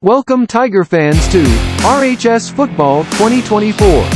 Welcome Tiger fans to RHS Football 2024.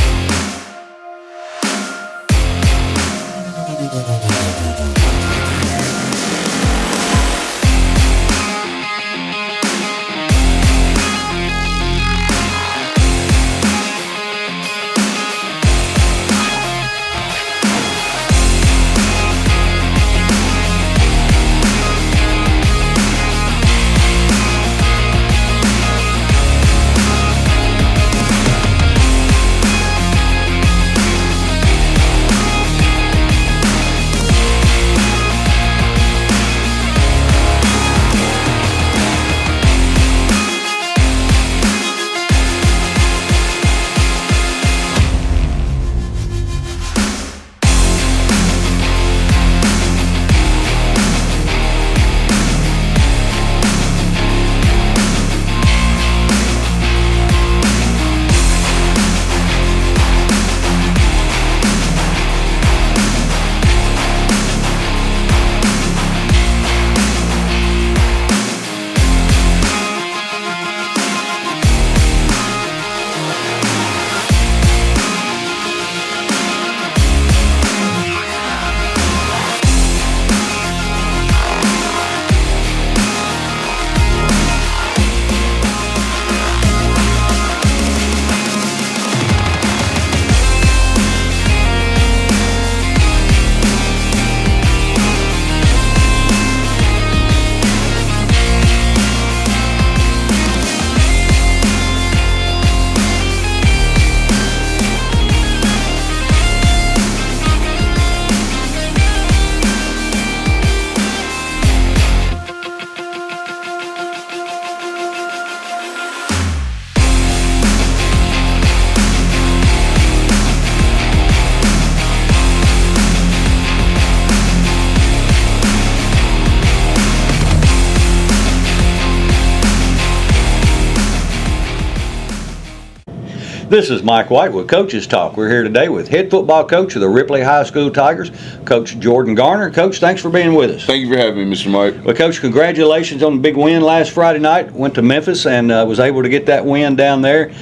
This is Mike White with Coaches Talk. We're here today with head football coach of the Ripley High School Tigers, Coach Jordan Garner. Coach, thanks for being with us. Thank you for having me, Mr. Mike. Well, Coach, congratulations on the big win last Friday night. Went to Memphis and was able to get that win down there.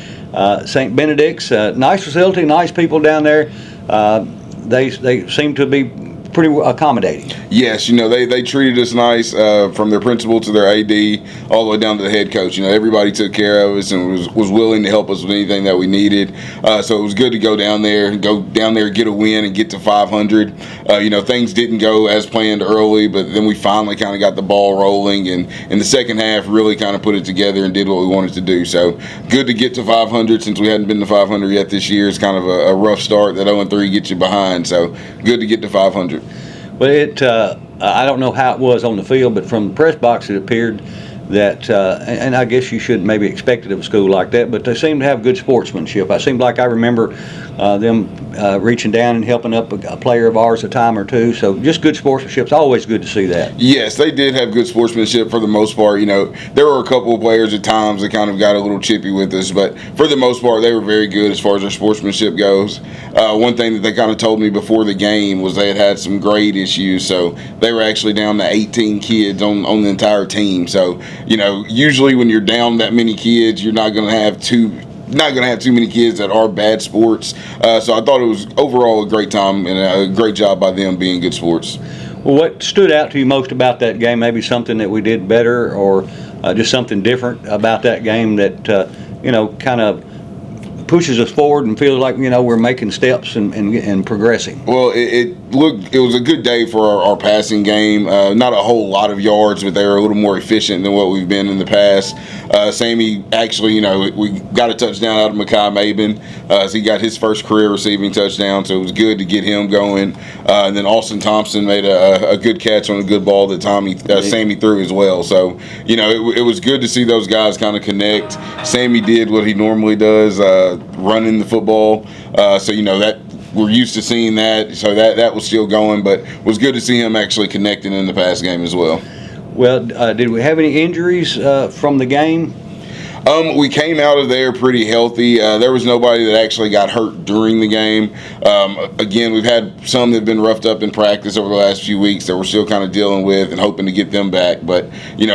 St. Benedict's, nice facility, nice people down there. They seem to be pretty accommodating. Yes, they treated us nice from their principal to their AD all the way down to the head coach. Everybody took care of us and was willing to help us with anything that we needed. So it was good to go down there, get a win and get to 500. Things didn't go as planned early, but then we finally kind of got the ball rolling, and in the second half really kind of put it together and did what we wanted to do. So good to get to 500 since we hadn't been to 500 yet this year. It's kind of a rough start. That 0-3 gets you behind. So good to get to 500. Well, I don't know how it was on the field, but from the press box it appeared that, and I guess you shouldn't maybe expect it of a school like that, but they seem to have good sportsmanship. It seemed like I remember them reaching down and helping up a player of ours a time or two. So just good sportsmanship. It's always good to see that. Yes, they did have good sportsmanship for the most part. There were a couple of players at times that kind of got a little chippy with us, but for the most part, they were very good as far as their sportsmanship goes. One thing that they kind of told me before the game was they had some grade issues, so they were actually down to 18 kids on the entire team. So, usually when you're down that many kids, you're not going to have too many kids that are bad sports. So I thought it was overall a great time and a great job by them being good sports. Well, what stood out to you most about that game? Maybe something that we did better, or just something different about that game that kind of pushes us forward and feels like we're making steps and progressing. Well, it was a good day for our passing game. Not a whole lot of yards, but they were a little more efficient than what we've been in the past. Sammy actually, we got a touchdown out of Makai Maben. So he got his first career receiving touchdown, so it was good to get him going. And then Austin Thompson made a good catch on a good ball that Sammy threw as well. So, it was good to see those guys kind of connect. Sammy did what he normally does, running the football. So, that we're used to seeing that. So that was still going, but it was good to see him actually connecting in the pass game as well. Well, did we have any injuries from the game? We came out of there pretty healthy. There was nobody that actually got hurt during the game. Again, we've had some that have been roughed up in practice over the last few weeks that we're still kind of dealing with and hoping to get them back. But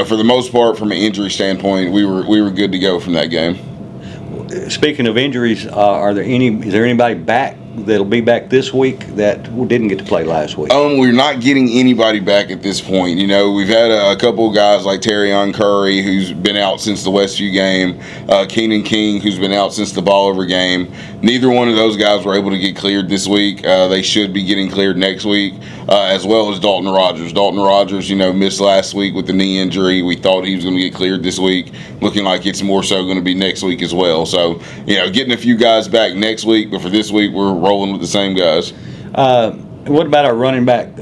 for the most part, from an injury standpoint, we were good to go from that game. Speaking of injuries, is there anybody back that'll be back this week that didn't get to play last week? We're not getting anybody back at this point. We've had a couple of guys like Terrion Curry, who's been out since the Westview game, Keenan King, who's been out since the Bolivar game. Neither one of those guys were able to get cleared this week. They should be getting cleared next week, as well as Dalton Rogers. Dalton Rogers, missed last week with the knee injury. We thought he was going to get cleared this week. Looking like it's more so going to be next week as well. So, getting a few guys back next week, but for this week, we're rolling with the same guys. What about our running back,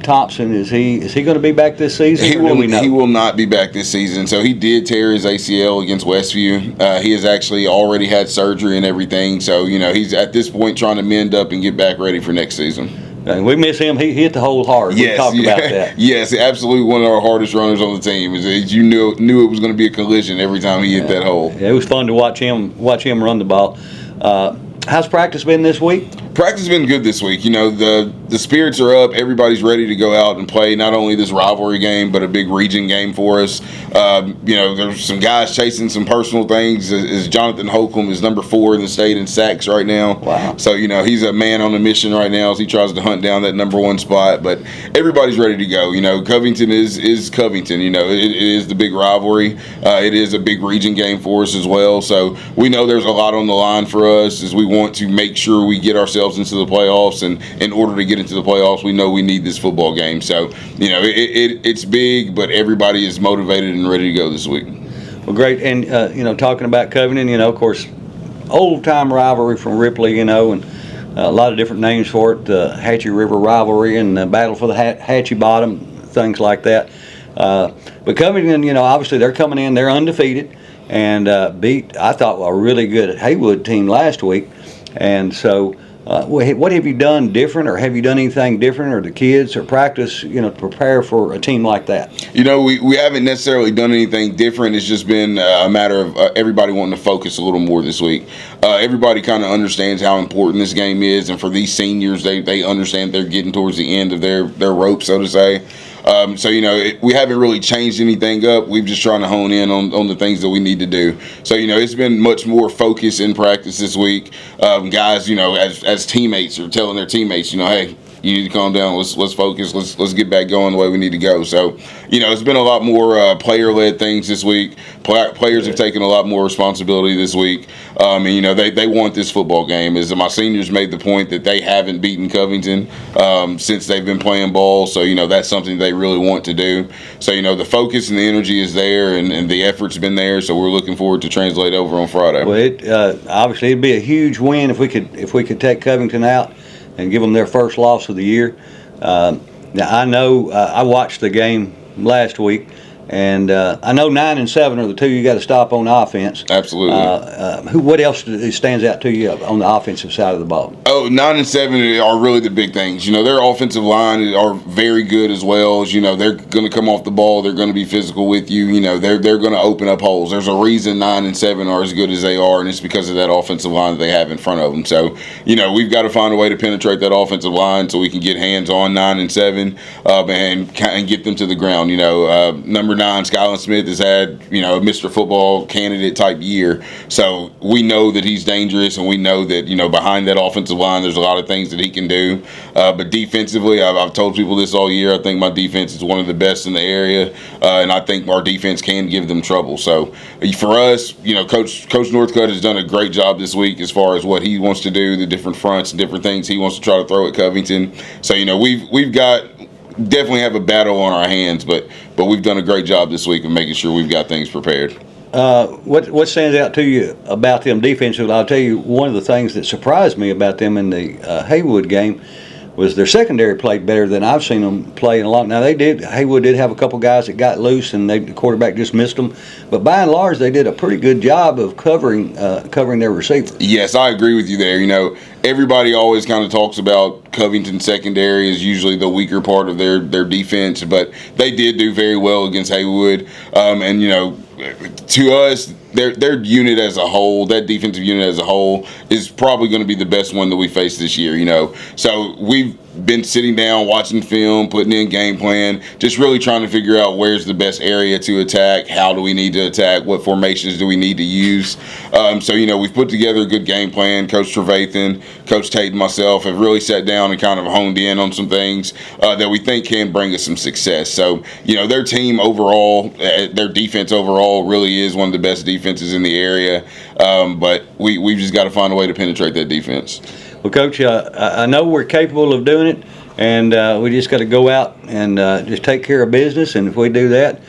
Thompson? Is he going to be back this season? He will not be back this season. So he did tear his ACL against Westview. He has actually already had surgery and everything. So, he's at this point trying to mend up and get back ready for next season. We miss him. He hit the hole hard. Yes, we talked about that. Yes, absolutely one of our hardest runners on the team. You knew it was going to be a collision every time he hit that hole. Yeah, it was fun to watch him run the ball. How's practice been this week? Practice has been good this week. The spirits are up. Everybody's ready to go out and play not only this rivalry game, but a big region game for us. There's some guys chasing some personal things. As Jonathan Holcomb is number 4 in the state in sacks right now. Wow. So, he's a man on a mission right now as he tries to hunt down that number 1 spot. But everybody's ready to go. Covington is Covington. It is the big rivalry. It is a big region game for us as well. So we know there's a lot on the line for us as we want to make sure we get ourselves into the playoffs. And in order to get into the playoffs, we know we need this football game. So, it's big, but everybody is motivated and ready to go this week. Well, great. And, talking about Covington, of course, old-time rivalry from Ripley, and a lot of different names for it, the Hatchie River rivalry and the battle for the Hatchie Bottom, things like that. But Covington, obviously they're coming in, they're undefeated, and beat, I thought, a really good Haywood team last week. And so what have you done different, or have you done anything different, or the kids, or practice, to prepare for a team like that? We haven't necessarily done anything different. It's just been a matter of everybody wanting to focus a little more this week. Everybody kind of understands how important this game is, and for these seniors, they understand they're getting towards the end of their rope, so to say. We haven't really changed anything up. We've just trying to hone in on the things that we need to do. So, it's been much more focus in practice this week. Guys, as teammates are telling their teammates, hey, you need to calm down. Let's focus. Let's get back going the way we need to go. So, it's been a lot more player-led things this week. Players have taken a lot more responsibility this week. They want this football game. As my seniors made the point that they haven't beaten Covington since they've been playing ball. So, that's something they really want to do. So, the focus and the energy is there, and the effort's been there. So we're looking forward to translate over on Friday. Well, obviously it'd be a huge win if we could take Covington out and give them their first loss of the year. Now I know I watched the game last week, and I know 9 and 7 are the two you got to stop on offense. Absolutely. What else stands out to you on the offensive side of the ball? 9 and 7 are really the big things. Their offensive line are very good as well. They're going to come off the ball. They're going to be physical with you. They're going to open up holes. There's a reason 9 and 7 are as good as they are, and it's because of that offensive line that they have in front of them. So, we've got to find a way to penetrate that offensive line so we can get hands on 9 and 7 and get them to the ground. Number 9, Skyland Smith has had, a Mr. Football candidate type year. So we know that he's dangerous, and we know that, behind that offensive line, there's a lot of things that he can do. But defensively, I've told people this all year, I think my defense is one of the best in the area, and I think our defense can give them trouble. So for us, Coach Northcutt has done a great job this week as far as what he wants to do, the different fronts and different things he wants to try to throw at Covington. So, we've got definitely have a battle on our hands, but we've done a great job this week of making sure we've got things prepared. What stands out to you about them defensively? I'll tell you, one of the things that surprised me about them in the Haywood game was their secondary played better than I've seen them play in a long. Now Haywood did have a couple guys that got loose, and the quarterback just missed them. But by and large, they did a pretty good job of covering their receiver. Yes, I agree with you there. everybody always kind of talks about Covington secondary is usually the weaker part of their defense, but they did do very well against Haywood. And to us, their unit as a whole, that defensive unit as a whole, is probably going to be the best one that we face this year. So we've been sitting down, watching film, putting in game plan, just really trying to figure out where's the best area to attack, how do we need to attack, what formations do we need to use. So we've put together a good game plan. Coach Trevathan, Coach Tate, and myself have really sat down and kind of honed in on some things that we think can bring us some success. So their team overall, their defense overall, really is one of the best defenses in the area. But we've just got to find a way to penetrate that defense. Well, Coach, I know we're capable of doing it, and we just got to go out and just take care of business. And if we do that,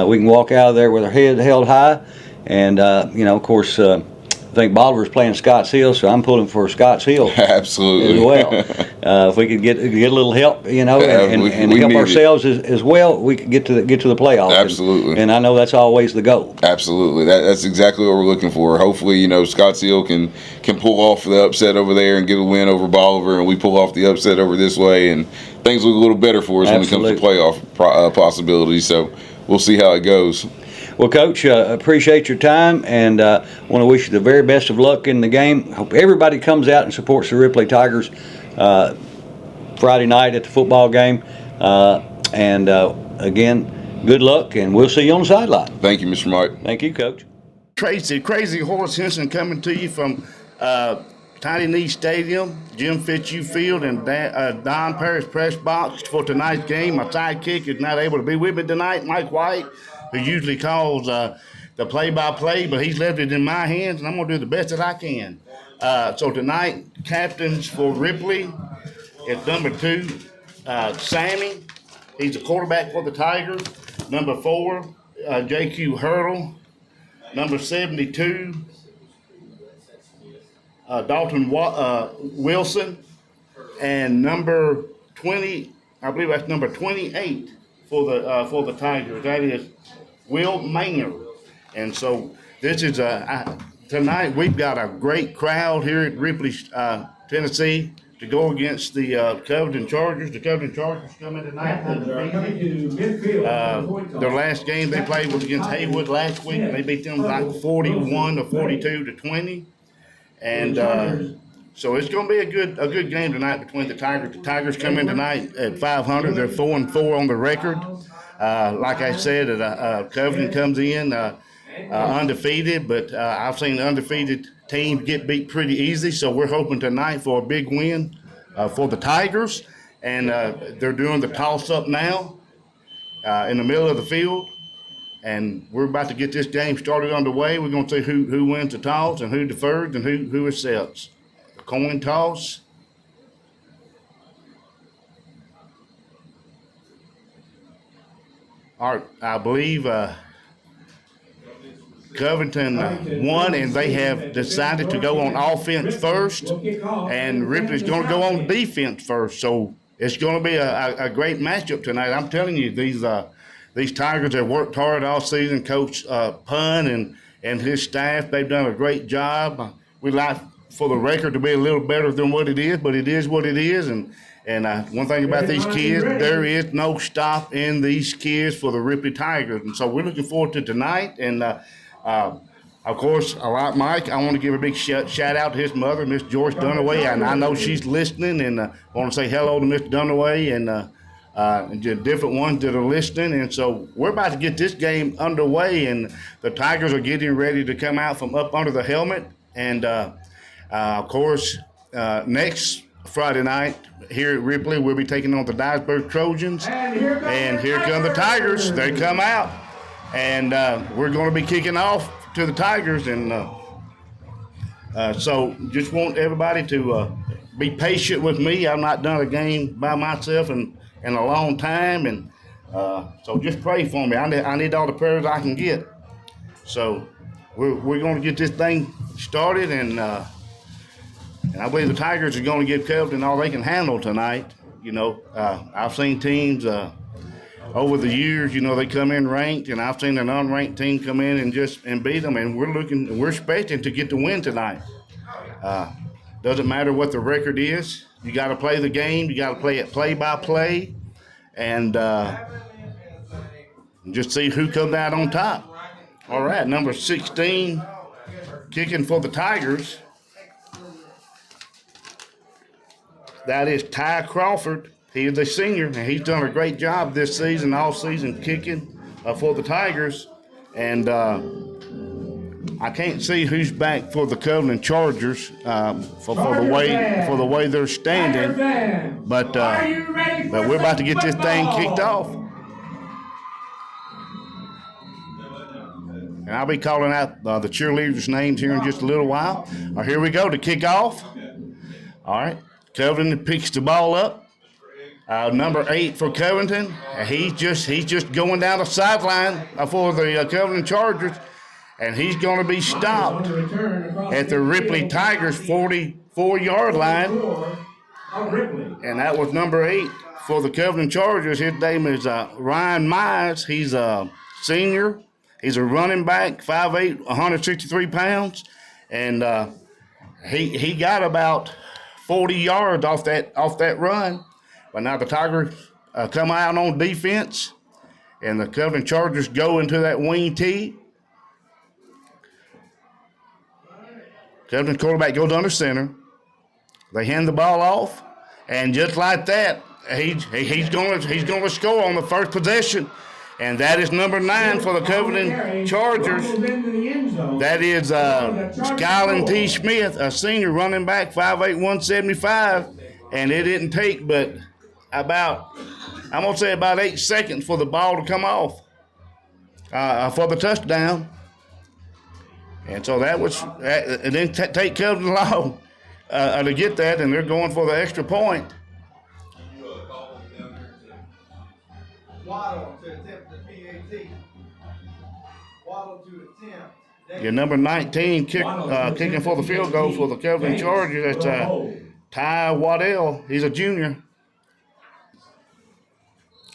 we can walk out of there with our head held high. And, of course, I think Bolivar's playing Scotts Hill, so I'm pulling for Scotts Hill. Absolutely. As well. If we could get a little help, and help ourselves as well, we could get to the playoffs. Absolutely. And I know that's always the goal. Absolutely. That's exactly what we're looking for. Hopefully, Scotts Hill can pull off the upset over there and get a win over Bolivar, and we pull off the upset over this way, and things look a little better for us Absolutely. when it comes to playoff possibilities. So we'll see how it goes. Well, Coach, appreciate your time, and want to wish you the very best of luck in the game. Hope everybody comes out and supports the Ripley Tigers Friday night at the football game. And again, good luck, and we'll see you on the sideline. Thank you, Mr. Mike. Thank you, Coach. Crazy Horse Henson coming to you from Tiny Knee Stadium, Jim Fitzhugh Field, and Don Parrish press box for tonight's game. My sidekick is not able to be with me tonight, Mike White, who usually calls the play-by-play, but he's left it in my hands, and I'm going to do the best that I can. So tonight, captains for Ripley is number 2, Sammy. He's the quarterback for the Tigers. Number 4, J.Q. Hurdle. Number 72, Dalton Wilson. And number 20, I believe that's number 28 for the Tigers. That is Will Maynard. And so this is tonight we've got a great crowd here at Ripley, Tennessee, to go against the Covington Chargers. The Covington Chargers come in tonight. Their last game they played was against Haywood last week, and they beat them like 41 to 42 to 20. And so it's going to be a good game tonight between the Tigers. The Tigers come in tonight at 500. They're 4-4 on the record. Like I said, Covington comes in undefeated, but I've seen undefeated teams get beat pretty easy. So we're hoping tonight for a big win for the Tigers. And they're doing the toss-up now in the middle of the field. And we're about to get this game started underway. We're going to see who wins the toss and who defers and who accepts. The coin toss. All right, I believe Covington won, and they have decided to go on offense first, and Ripley's going to go on defense first. So it's going to be a great matchup tonight. I'm telling you, these Tigers have worked hard all season. Coach Pun and his staff, they've done a great job. We like for the record to be a little better than what it is, but it is what it is. And one thing about these kids, there is no stop in these kids for the Ripley Tigers. And so we're looking forward to tonight. And, of course, like Mike, I want to give a big shout out to his mother, Miss Joyce Dunaway. And I know she's listening, and I want to say hello to Miss Dunaway and the different ones that are listening. And so we're about to get this game underway, and the Tigers are getting ready to come out from up under the helmet. And, of course, next Friday night here at Ripley, we'll be taking on the Dyersburg Trojans. And here come the Tigers. They come out. And we're going to be kicking off to the Tigers. And so just want everybody to be patient with me. I've not done a game by myself in a long time. And so just pray for me. I need all the prayers I can get. So we're going to get this thing started. And I believe the Tigers are going to give Covington all they can handle tonight. I've seen teams over the years, they come in ranked, and I've seen an unranked team come in and beat them, and we're expecting to get the win tonight. Doesn't matter what the record is. You got to play the game. You got to play it play by play, and just see who comes out on top. All right, number 16, kicking for the Tigers. That is Ty Crawford. He is a senior, and he's done a great job this season, all season, kicking for the Tigers. And I can't see who's back for the Covington Chargers for the way they're standing. But we're about to get this thing kicked off. And I'll be calling out the cheerleaders' names here in just a little while. All right, here we go to kick off. All right, Covington picks the ball up. Number 8 for Covington. He's just going down the sideline for the Covington Chargers, and he's going to be stopped at the Ripley Tigers 44-yard line. And that was number 8 for the Covington Chargers. His name is Ryan Mize. He's a senior. He's a running back, 5'8", 163 pounds, and he got about 40 yards off that run. But now the Tigers come out on defense, and the Covington Chargers go into that wing tee. Covington quarterback goes under center. They hand the ball off, and just like that, he's going to score on the first possession. And that is number 9 for the Covington Chargers. That is Skyland T. Smith, a senior running back, 5'8", 175. And it didn't take but about 8 seconds for the ball to come off for the touchdown. And so that was, and then take Covington long to get that, and they're going for the extra point. Waddle to attempt the PAT. Waddle to attempt. Your number 19 kicking for the field goal for the Covington Chargers. That's Ty Waddell. He's a junior.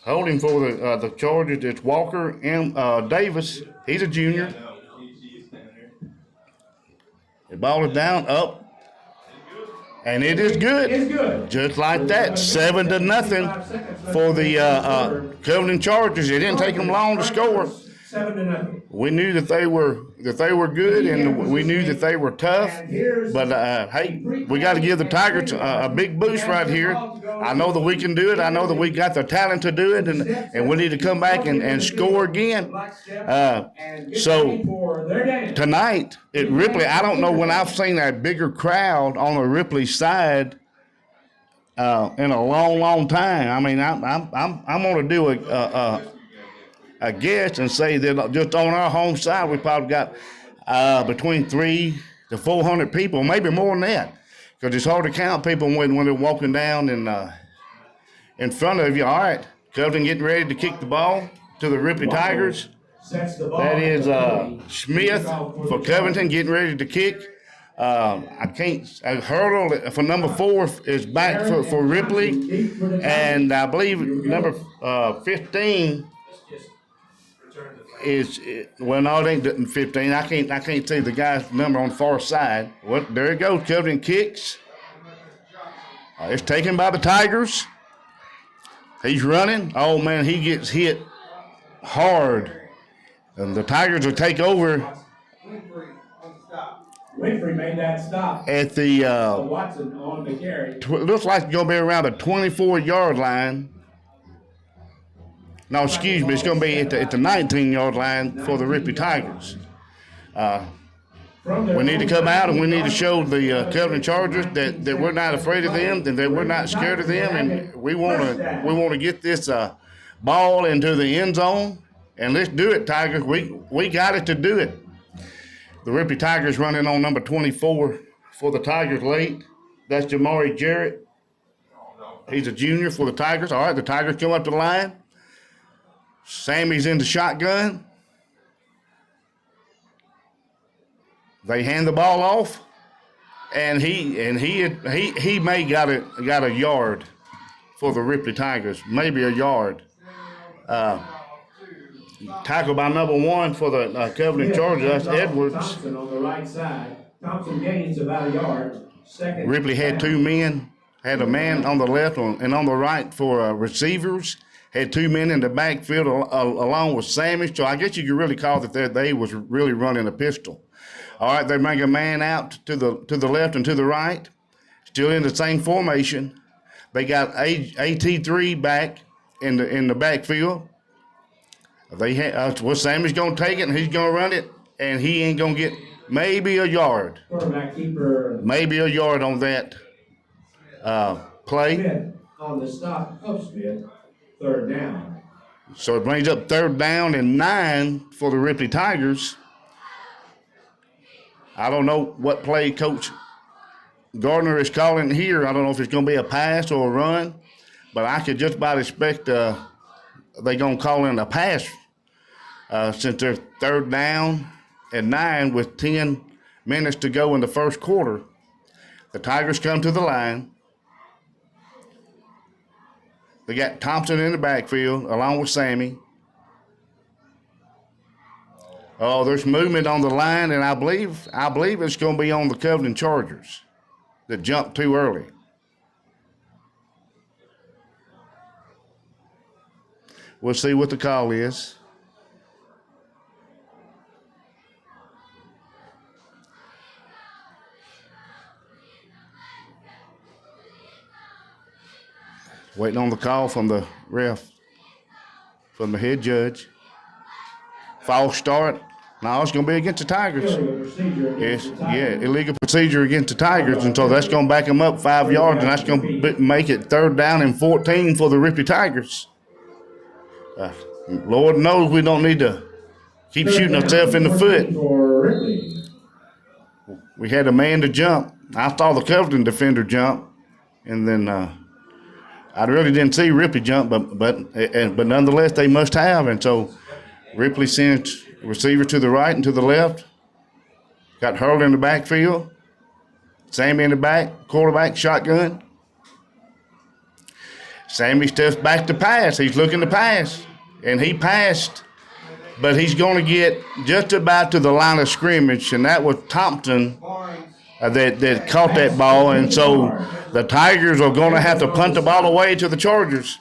Holding for the Chargers, it's Walker M. Davis. He's a junior. The ball is down, up. And it is good. It's good. Just like that, 7-0 for the Covington Chargers. It didn't take them long to score. 7-0. We knew that they were good, and we knew that they were tough. But hey, we got to give the Tigers a big boost right here. I know that we can do it. I know that we got the talent to do it, and we need to come back and score again. So tonight at Ripley, I don't know when I've seen a bigger crowd on the Ripley side in a long time. I mean, I'm going to do a guess and say that just on our home side, we probably got between 300 to 400 people, maybe more than that, because it's hard to count people when they're walking down in front of you. All right, Covington getting ready to kick the ball to the Ripley Tigers. That is Smith for Covington getting ready to kick. Hurdle for number 4 is back for Ripley, and I believe number 15 is, well, no, it ain't 15. I can't see the guy's number on the far side. Well, there it goes. Covington kicks. It's taken by the Tigers. He's running. Oh man, he gets hit hard, and the Tigers will take over. Winfrey made that stop. At the Watson on the carry. Looks like it's gonna be around the 24-yard line. No, excuse me. It's going to be at the 19-yard line for the Ripley Tigers. We need to come out and we need to show the Covington Chargers that we're not afraid of them, and that we're not scared of them, and we want to get this ball into the end zone, and let's do it, Tigers. We got it to do it. The Ripley Tigers running on number 24 for the Tigers late. That's Jamari Jarrett. He's a junior for the Tigers. All right, the Tigers come up the line. Sammy's in the shotgun. They hand the ball off, and he may got a yard for the Ripley Tigers, maybe a yard. Tackled by number 1 for the Covington Chargers. That's Edwards. Thompson on the right side. Thompson gains about a yard. Ripley had two men, had a man on the left and on the right for receivers, had two men in the backfield along with Sammy. So I guess you could really call that they was really running a pistol. All right, they bring a man out to the left and to the right, still in the same formation. They got AT3 back in the backfield. They had Sammy's gonna take it and he's gonna run it, and he ain't gonna get maybe a yard. Quarterback keeper. Maybe a yard on that play. Smith on the stop of Smith. Third down. So it brings up 3rd down and 9 for the Ripley Tigers. I don't know what play Coach Gardner is calling here. I don't know if it's going to be a pass or a run, but I could just about expect they're going to call in a pass since they're 3rd down and 9 with 10 minutes to go in the first quarter. The Tigers come to the line. They got Thompson in the backfield along with Sammy. Oh, there's movement on the line, and I believe it's going to be on the Covington Chargers that jumped too early. We'll see what the call is. Waiting on the call from the ref, from the head judge. False start. No, it's going to be against the Tigers. Illegal procedure against the Tigers, and so that's going to back them up 5 yards, and that's going to make it 3rd down and 14 for the Ripley Tigers. Lord knows we don't need to keep shooting ourselves in the foot. We had a man to jump. I saw the Covington defender jump, and then I really didn't see Ripley jump, but nonetheless they must have, and so Ripley sends receiver to the right and to the left. Got Hurley in the backfield. Sammy in the back, quarterback, shotgun. Sammy steps back to pass. He's looking to pass, and he passed, but he's going to get just about to the line of scrimmage, and that was Thompson that caught that ball, and so the Tigers are going to have to punt the ball away to the Chargers.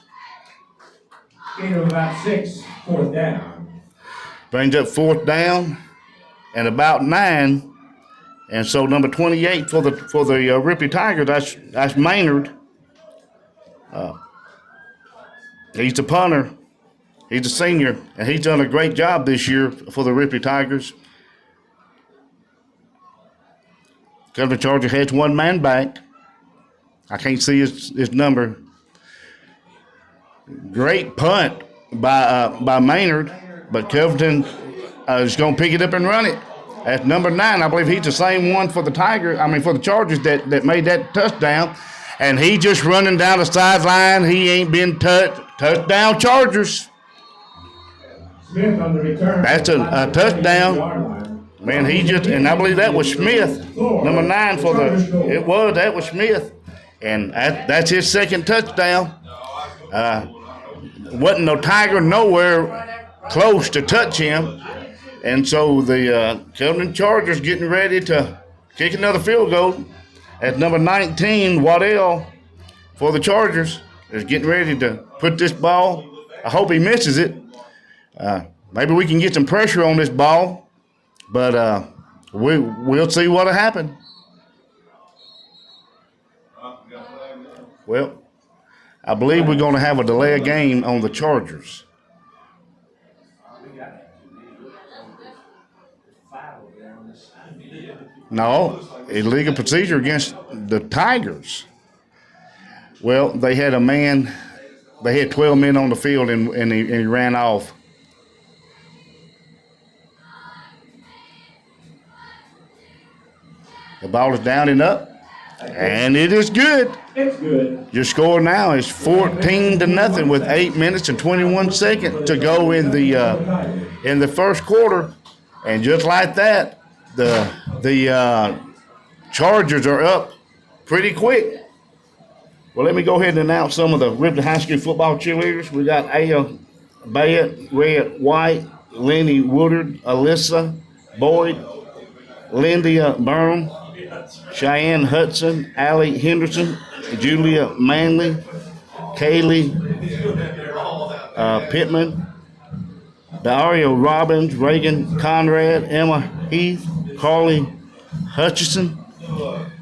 Gain of about 6, 4th down. Brings up 4th down and about 9, and so number 28 for the Ripley Tigers. That's Maynard. He's the punter. He's a senior, and he's done a great job this year for the Ripley Tigers. Covington Charger has 1 man back. I can't see his number. Great punt by Maynard, but Covington is going to pick it up and run it. That's number 9. I believe he's the same one for the Chargers that made that touchdown. And he just running down the sideline. He ain't been touched. Touchdown Chargers. Smith on the return. That's a touchdown. Man, and I believe that was Smith, number 9 for that was Smith. And that's his 2nd touchdown. Wasn't no Tiger nowhere close to touch him. And so the Covington Chargers getting ready to kick another field goal. At number 19, Waddell for the Chargers is getting ready to put this ball. I hope he misses it. Maybe we can get some pressure on this ball, but we'll see what'll happen. Well, I believe we're going to have a delay of game on the Chargers. No, illegal procedure against the Tigers. Well, they had 12 men on the field, and he ran off. The ball is down and up, and it is good. It's good. Your score now is 14-0 with 8 minutes and 21 seconds to go in the first quarter, and just like that, the Chargers are up pretty quick. Well, let me go ahead and announce some of the Ripley High School football cheerleaders. We got Aya Bayett, Red White, Lenny Woodard, Alyssa Boyd, Lindy Burnham, Cheyenne Hudson, Allie Henderson, Julia Manley, Kaylee Pittman, Dario Robbins, Reagan Conrad, Emma Heath, Carly Hutchison.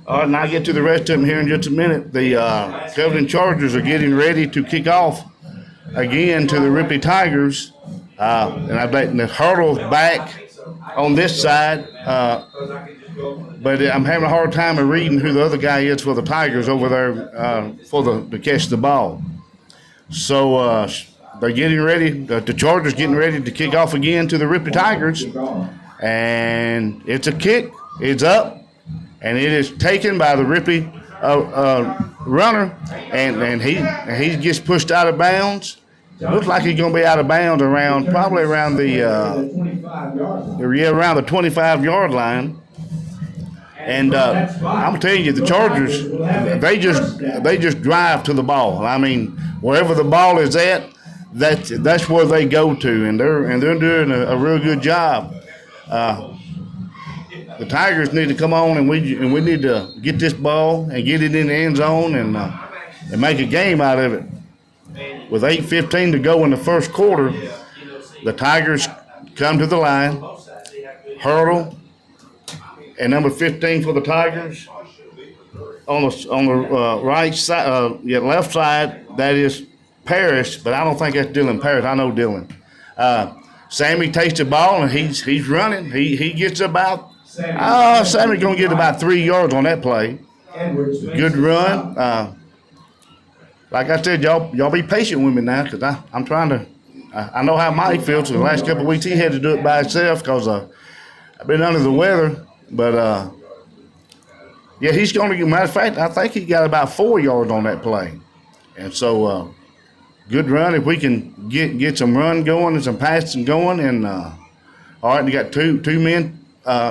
All right, and I'll get to the rest of them here in just a minute. The Covington Chargers are getting ready to kick off again to the Ripley Tigers. And I bet the hurdle's back on this side. But I'm having a hard time of reading who the other guy is for the Tigers over there to catch the ball. So they're getting ready. The Chargers getting ready to kick off again to the Ripley Tigers. And it's a kick. It's up. And it is taken by the Ripley runner. And he gets pushed out of bounds. Looks like he's going to be out of bounds probably around the 25-yard line. And I'm telling you, the Chargers, they just drive to the ball. I mean, wherever the ball is at, that's where they go to, and they're doing a real good job. The Tigers need to come on, and we need to get this ball and get it in the end zone and make a game out of it. With 8:15 to go in the first quarter, the Tigers come to the line, hurdle, and number 15 for the Tigers on the right side, left side. That is Parrish, but I don't think that's Dylan Parrish. I know Dylan. Sammy takes the ball and he's running. He gets about Sammy's gonna get about 3 yards on that play. Good run. Like I said, y'all be patient with me now, because I'm trying to. I know how Mike feels. The last couple of weeks he had to do it by himself because I've been under the weather. But yeah, he's going to get. Matter of fact, I think he got about 4 yards on that play, and so good run. If we can get some run going and some passing going, and all right, you got two men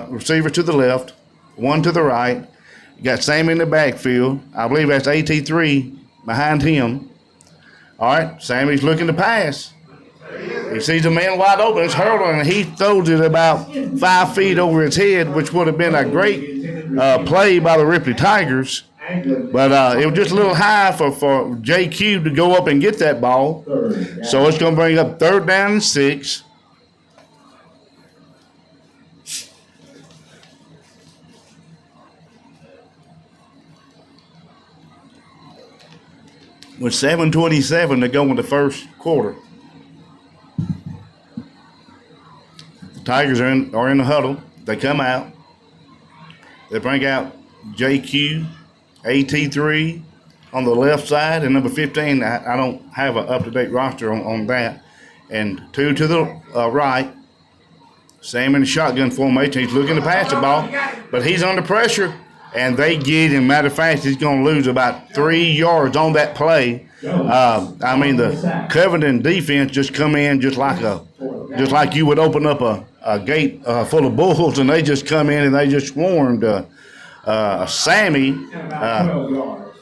receivers to the left, one to the right. You got Sam in the backfield. I believe that's AT3 behind him. All right, Sammy's looking to pass. He sees a man wide open. It's hurdling, and he throws it about 5 feet over his head, which would have been a great play by the Ripley Tigers. But it was just a little high for JQ to go up and get that ball. So it's going to bring up 3rd down and 6. With 7:27 to go in the first quarter. The Tigers are in the huddle. They come out. They bring out JQ, AT3 on the left side, and number 15. I don't have an up-to-date roster on that. And 2 to the right. Sam in the shotgun formation. He's looking to pass the ball, but he's under pressure. And they get him. Matter of fact, he's going to lose about 3 yards on that play. I mean, the Covington defense just come in just like you would open up a gate full of bulls, and they just come in and they just swarmed Sammy.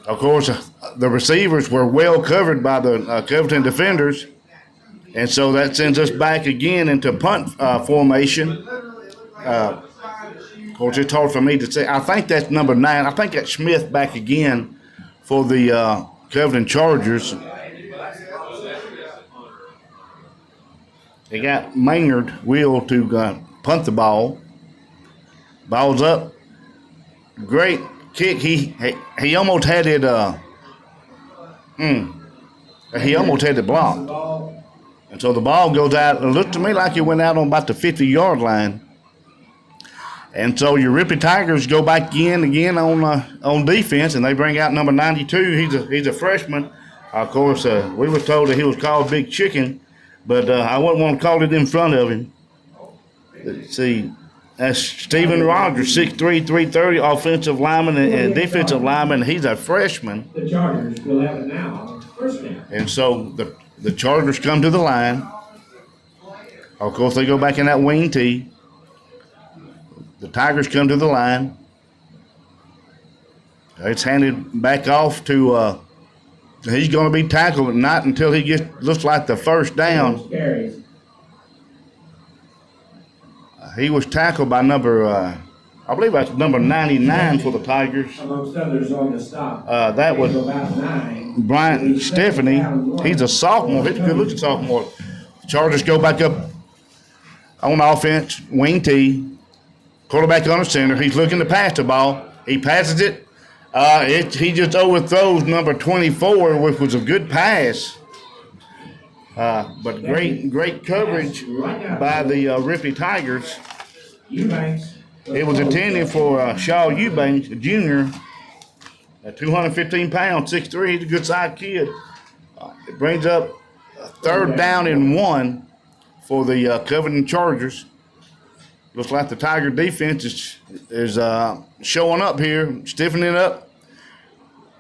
Of course, the receivers were well covered by the Covington defenders, and so that sends us back again into punt formation. Of course, it's hard for me to say. I think that's number 9. I think that's Smith back again for the Covington Chargers. They got Maynard Will to punt the ball. Ball's up. Great kick. He almost had it. He almost had it blocked. And so the ball goes out. It looked to me like it went out on about the 50-yard line. And so your Ripley Tigers go back in again on defense, and they bring out number 92. He's a freshman. Of course, we were told that he was called Big Chicken, but I wouldn't want to call it in front of him. Let's see. That's Stephen Rogers, 6'3", 330, offensive lineman and defensive lineman. He's a freshman. The Chargers will have it now. First down. And so the Chargers come to the line. Of course, they go back in that wing tee. The Tigers come to the line. It's handed back off to he's going to be tackled, but not until he looks like the first down. He was tackled by number I believe that's number 99 for the Tigers. Amongst others on the stop. That was About 9. Bryant Stephanie. He's a sophomore. He's a good-looking sophomore. Chargers go back up on offense, wing T. Quarterback under center. He's looking to pass the ball. He passes it. He just overthrows number 24, which was a good pass. But great coverage by the Ripley Tigers. Eubanks. It was intended for Shaw Eubanks, a junior, at 215 pounds, 6'3". He's a good size kid. It brings up a 3rd down and 1 for the Covington Chargers. Looks like the Tiger defense is showing up here, stiffening up.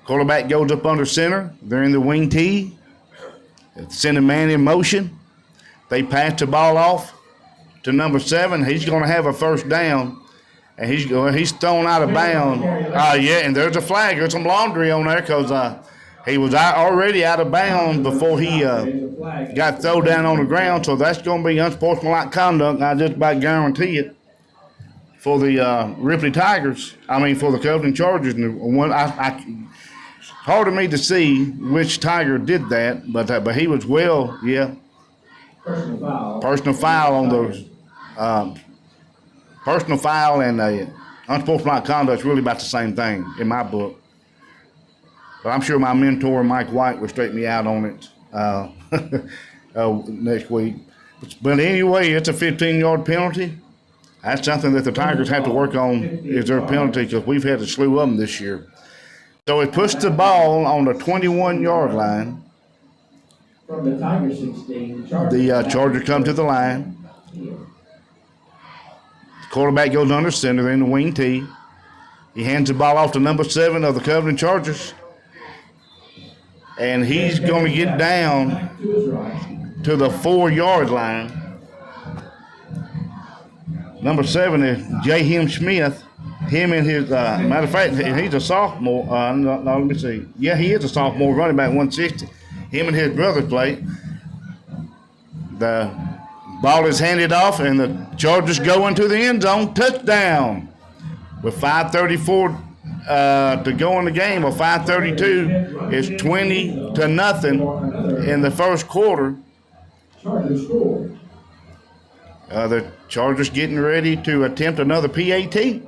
Quarterback goes up under center. They're in the wing T. Send a man in motion. They pass the ball off to number 7. He's going to have a 1st down. And he's thrown out of bounds. Yeah, and there's a flag. There's some laundry on there because he was already out of bounds before he got thrown down on the ground. So that's going to be unsportsmanlike conduct. I just about guarantee it for the Ripley Tigers. I mean, for the Covington Chargers. And it's hard for me to see which Tiger did that, but he was personal foul on those. Personal foul and unsportsmanlike conduct is really about the same thing in my book. But I'm sure my mentor, Mike White, will straighten me out on it next week. But anyway, it's a 15-yard penalty. That's something that the Tigers have to work on is their penalty because we've had a slew of them this year. So it puts the ball on the 21-yard line. From the Tiger 16. The Chargers come to the line. Quarterback goes under center. They're in the wing T. He hands the ball off to number 7 of the Covington Chargers. And he's going to get down to the 4-yard line. Number 7 is Jaheim Smith. Him and his, matter of fact, he's a sophomore. No, let me see. Yeah, he is a sophomore, running back 160. Him and his brother play. The ball is handed off, and the Chargers go into the end zone. Touchdown. With 5:34 to go in the game, or 5:32, it's 20-0 in the first quarter. Chargers score. The Chargers getting ready to attempt another PAT.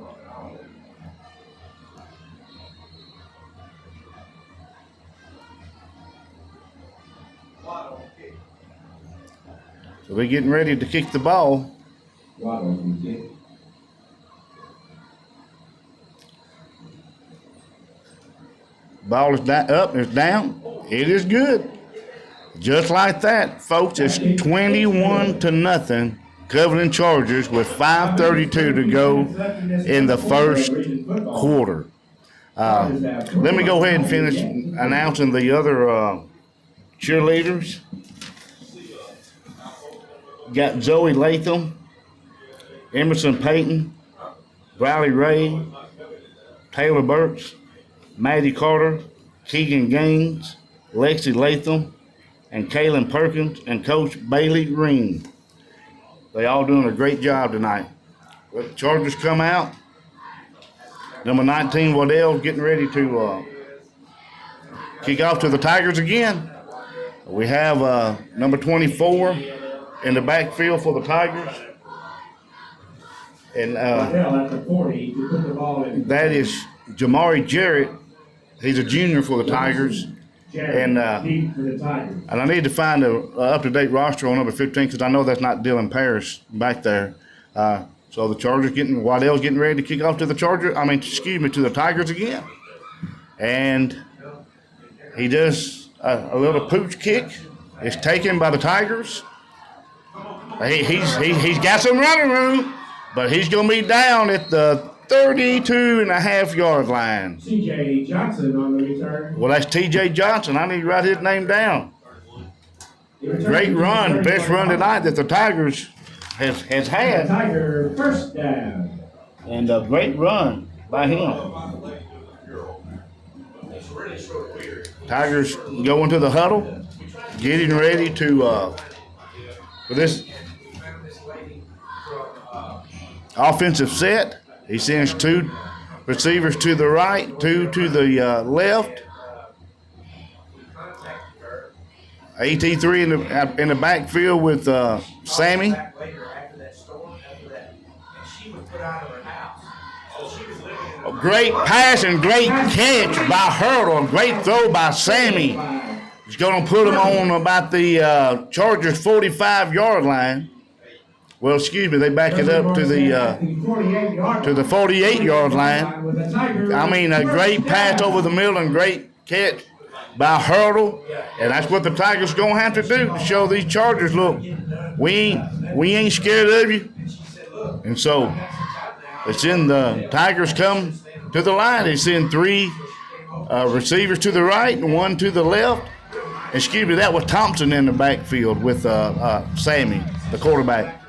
So they're getting ready to kick the ball. Ball is up, it's down. It is good. Just like that, folks, it's 21-0. Covington Chargers with 5:32 to go in the first quarter. Let me go ahead and finish announcing the other cheerleaders. Got Zoe Latham, Emerson Payton, Riley Ray, Taylor Burks, Maddie Carter, Keegan Gaines, Lexi Latham, and Kaylin Perkins, and Coach Bailey Green. They all doing a great job tonight. The Chargers come out. Number 19, Waddell, getting ready to kick off to the Tigers again. We have number 24 in the backfield for the Tigers. And that is Jamari Jarrett. He's a junior for the Tigers. And I need to find an up-to-date roster on number 15 because I know that's not Dylan Parrish back there. So the Chargers Waddell's getting ready to kick off to the to the Tigers again. And he does a little pooch kick. It's taken by the Tigers. He's got some running room, but he's going to be down at the 32.5-yard line. TJ Johnson on the return. Well, that's TJ Johnson. I need to write his name down. Great run, best run tonight that the Tigers has had. Tiger first down. And a great run by him. Tigers going to the huddle, getting ready to for this offensive set. He sends 2 receivers to the right, 2 to the left. AT3 in the backfield with Sammy. A great pass and great catch by Hurdle. Great throw by Sammy. He's going to put him on about the Chargers 45-yard line. Well, excuse me, they back it up to the 48-yard line. I mean, a great pass over the middle and great catch by Hurdle, and that's what the Tigers gonna have to do to show these Chargers, look, we ain't scared of you. And so it's in the Tigers come to the line. They send 3 receivers to the right and 1 to the left. Excuse me, that was Thompson in the backfield with Sammy, the quarterback.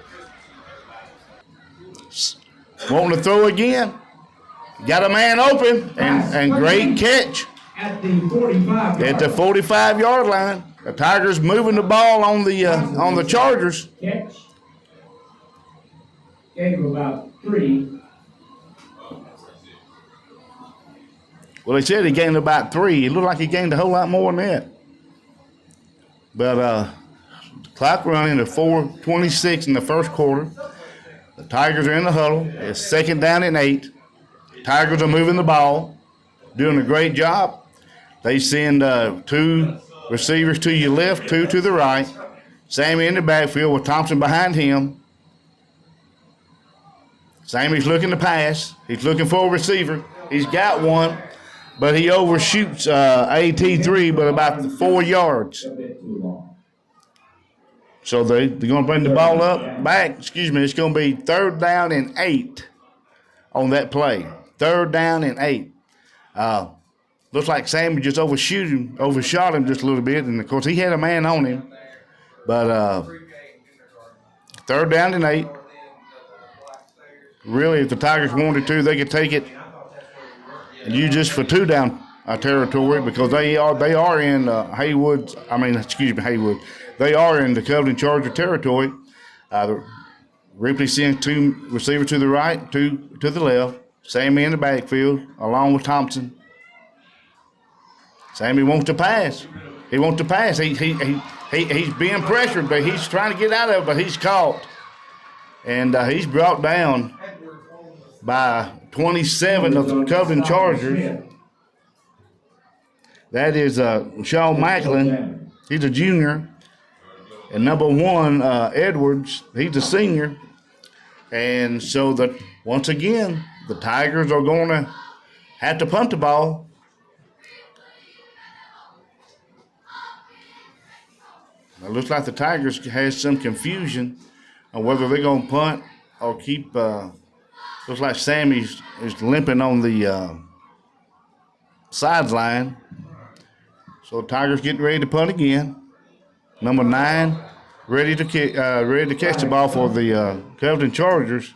Wanting to throw again. Got a man open and great catch. At the 45. At the 45-yard line. The Tigers moving the ball on the Chargers. Catch. Gave him about 3. Well, they said he gained about 3. It looked like he gained a whole lot more than that. But the clock running to 4:26 in the first quarter. The Tigers are in the huddle. It's 2nd down and 8. Tigers are moving the ball, doing a great job. They send 2 receivers to your left, 2 to the right. Sammy in the backfield with Thompson behind him. Sammy's looking to pass. He's looking for a receiver. He's got one, but he overshoots AT3 by about 4 yards. So they're going to bring the ball back. Excuse me, it's going to be 3rd down and 8 on that play. 3rd down and 8. Looks like Sammy just overshot him just a little bit, and of course he had a man on him. But 3rd down and 8. Really, if the Tigers wanted to, they could take it and use this for 2 down territory because they are in Haywood. They are in the Covington Charger territory. Ripley sends 2 receivers to the right, 2 to the left. Sammy in the backfield, along with Thompson. Sammy wants to pass. He wants to pass. He's being pressured, but he's trying to get out of it, but he's caught. And he's brought down by 27 of the Covington Chargers. That is Sean Macklin. He's a junior. And number 1, Edwards, he's a senior. And so once again, the Tigers are going to have to punt the ball. It looks like the Tigers has some confusion on whether they're going to punt or keep. Looks like Sammy is limping on the sideline. So the Tigers getting ready to punt again. Number 9, ready to catch the ball for the Covington Chargers.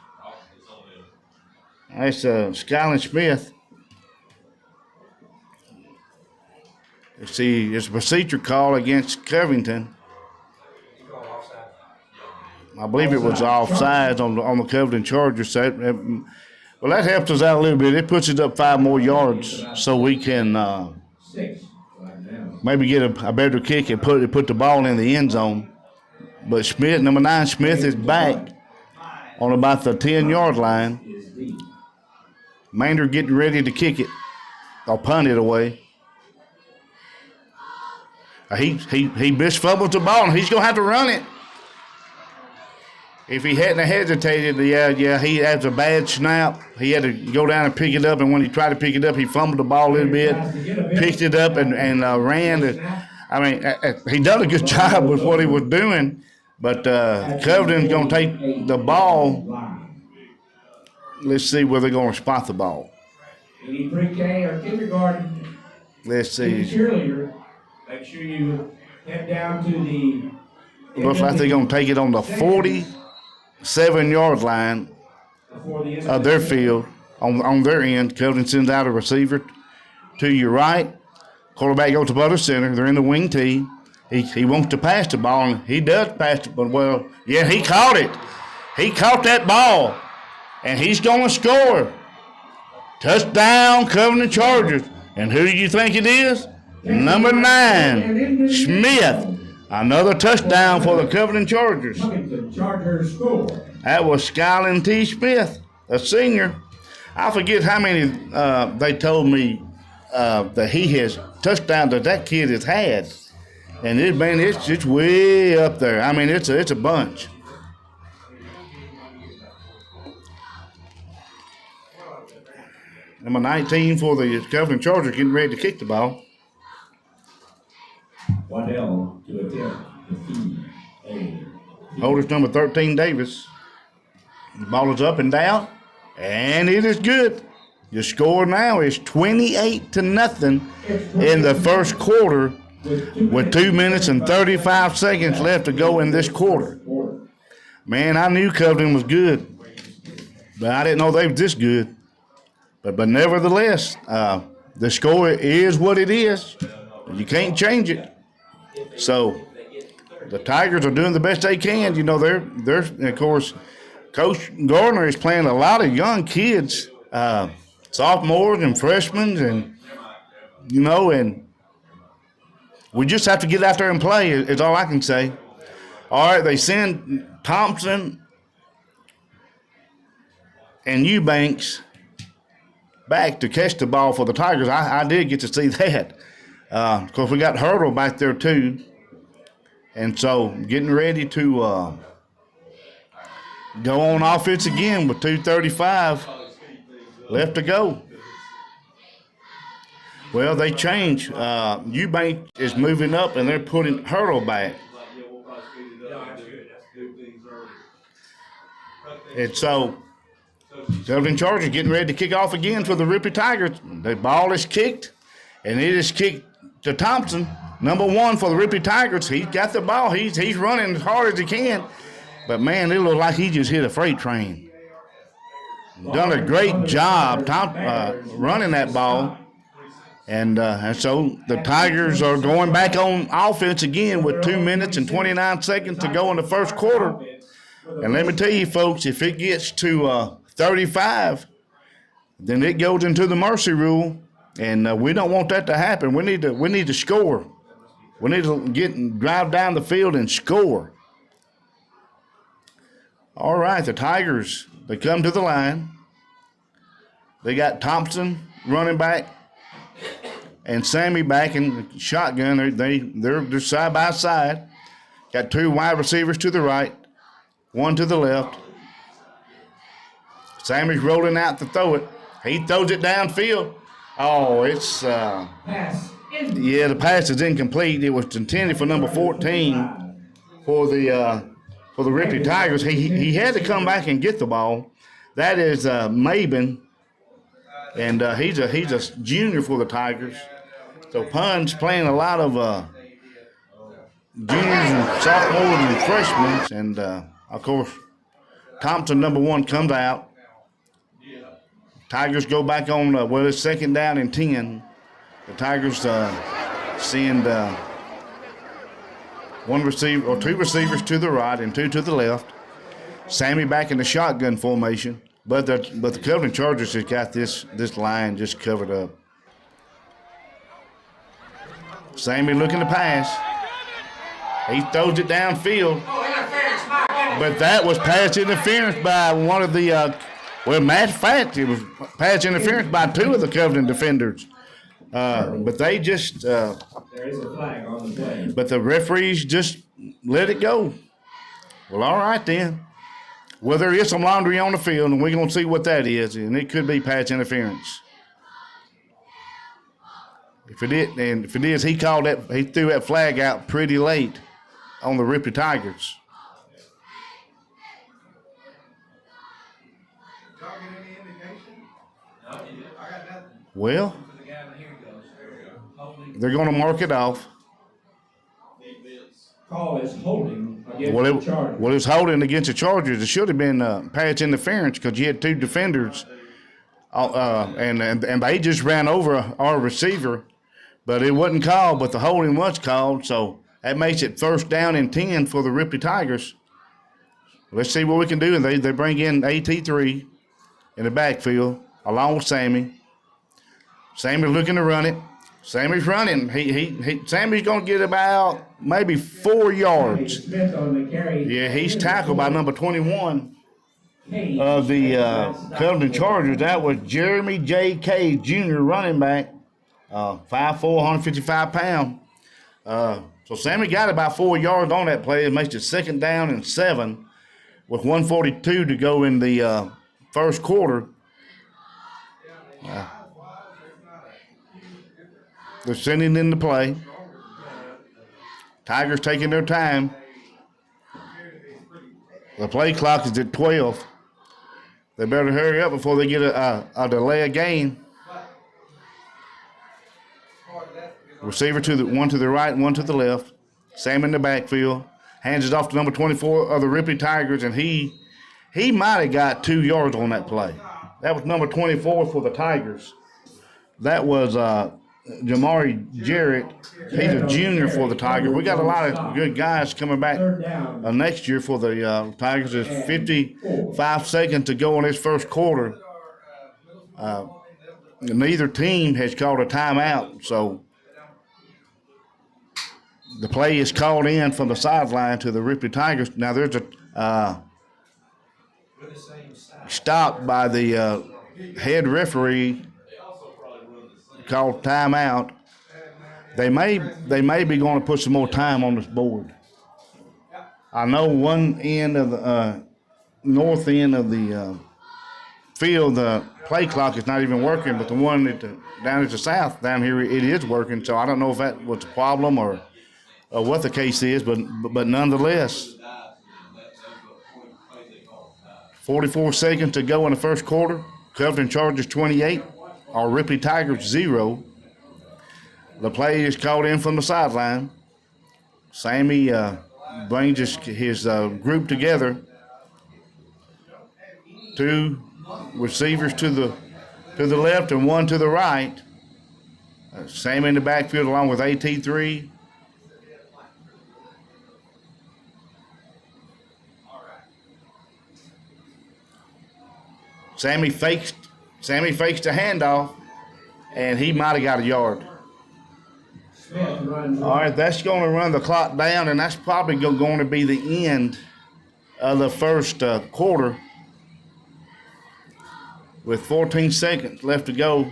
That's Skyland Smith. Let's see, it's a procedure call against Covington. I believe it was offsides on the Covington Chargers. Well, that helps us out a little bit. It puts it up 5 more yards so we can maybe get a better kick and put the ball in the end zone. But Smith, number 9, Smith is back on about the 10-yard line. Mander getting ready to kick it or punt it away. He misfumbles the ball, and he's going to have to run it. If he hadn't hesitated, he has a bad snap. He had to go down and pick it up, and when he tried to pick it up, he fumbled the ball a little bit, picked it up, and ran. He done a good job with what he was doing, but Covington's going to take the ball. Let's see where they're going to spot the ball. Any pre-K or kindergarten, Let's see. cheerleader, make sure you head down to the. Looks like they're going to take it on the 47-yard line of their field on their end. Covington sends out a receiver to your right. Quarterback goes to butter center. They're in the wing tee. He wants to pass the ball, and he does pass it, but he caught it. He caught that ball. and he's going to score. Touchdown, Covington Chargers. And who do you think it is? Number 9, Smith. Another touchdown for the Covington Chargers. Covington Chargers score. That was Skyland T. Smith, a senior. I forget how many they told me that he has touchdowns that kid has had. And it's way up there. I mean, it's a bunch. Number 19 for the Covington Chargers getting ready to kick the ball. Waddell to attempt the feed. Holders number 13, Davis. The ball is up and down, and it is good. The score now is 28-0 in the first quarter with 2 minutes and 35 seconds left to go in this quarter. Man, I knew Covington was good, but I didn't know they were this good. But nevertheless, the score is what it is. You can't change it. So the Tigers are doing the best they can. You know, they're of course, Coach Gardner is playing a lot of young kids, sophomores and freshmen, and you know, and we just have to get out there and play. Is all I can say. All right, they send Thompson and Eubanks back to catch the ball for the Tigers. I did get to see that. Of course, we got Hurdle back there too. And so getting ready to go on offense again with 2:35 left to go. Well, they change. Eubank is moving up, and they're putting Hurdle back. And so Covington Chargers getting ready to kick off again for the Ripley Tigers. The ball is kicked, and it is kicked to Thompson, number 1 for the Ripley Tigers. He's got the ball. He's running as hard as he can. But, man, it looks like he just hit a freight train. Done a great job running that ball. And so the Tigers are going back on offense again with 2 minutes and 29 seconds to go in the first quarter. And let me tell you, folks, if it gets to 35, then it goes into the mercy rule, and we don't want that to happen. We need to score. We need to drive down the field and score. All right, the Tigers, they come to the line. They got Thompson running back and Sammy back in the shotgun. They're side by side. Got 2 wide receivers to the right, 1 to the left. Sammy's rolling out to throw it. He throws it downfield. Oh, it's Pass. yeah, the pass is incomplete. It was intended for number 14 for the Ripley Tigers. He had to come back and get the ball. That is Mabin, and he's a junior for the Tigers. So Pun's playing a lot of juniors and sophomores and freshmen, and of course Thompson, number 1, comes out. Tigers go back on, it's 2nd down and 10. The Tigers send 1 receiver or 2 receivers to the right and 2 to the left. Sammy back in the shotgun formation, but the Covington Chargers has got this line just covered up. Sammy looking to pass. He throws it downfield, but that was pass interference by one of the. Matter of fact, it was pass interference by 2 of the Covington defenders. But they just. There is a flag on the play. But the referees just let it go. Well, all right then. Well, there is some laundry on the field, and we're going to see what that is, and it could be pass interference. If it is, he threw that flag out pretty late on the Ripley Tigers. Well, they're going to mark it off. Call is holding against the Chargers. Well, it was holding against the Chargers. It should have been pass interference because you had 2 defenders, and they just ran over our receiver, but it wasn't called. But the holding was called, so that makes it 1st down and 10 for the Ripley Tigers. Let's see what we can do. And they bring in AT3. in the backfield along with Sammy. Sammy's looking to run it. Sammy's running. Sammy's going to get about maybe 4 yards. Smith on the carry. Yeah, he's tackled by number 21 of the Covington Chargers. That was Jeremy J. K. Jr., running back, 5'4", 155 pounds. So Sammy got about 4 yards on that play. It makes it 2nd down and 7 with 1:42 to go in the first quarter. They're sending in the play. Tigers taking their time. The play clock is at 12. They better hurry up before they get a delay of game. Receiver one to the right, one to the left. Sam in the backfield. Hands it off to number 24 of the Ripley Tigers, and he might have got 2 yards on that play. That was number 24 for the Tigers. That was Jamari Jarrett. He's a junior for the Tigers. We got a lot of good guys coming back next year for the Tigers. There's 55 seconds to go in this first quarter. Neither team has called a timeout, so the play is called in from the sideline to the Ripley Tigers. Now there's a stop by the head referee called timeout. They may be going to put some more time on this board. I know one end of the north end of the field, the play clock is not even working, but the one down at the south down here, it is working. So I don't know if that was a problem or what the case is, but nonetheless, 44 seconds to go in the first quarter. Covington Chargers 28, or Ripley Tigers 0. The play is called in from the sideline. Sammy brings his group together. 2 receivers to the left and 1 to the right. Sammy in the backfield along with AT3. Sammy fakes the handoff, and he might have got a yard. All right, that's going to run the clock down, and that's probably going to be the end of the first quarter. With 14 seconds left to go,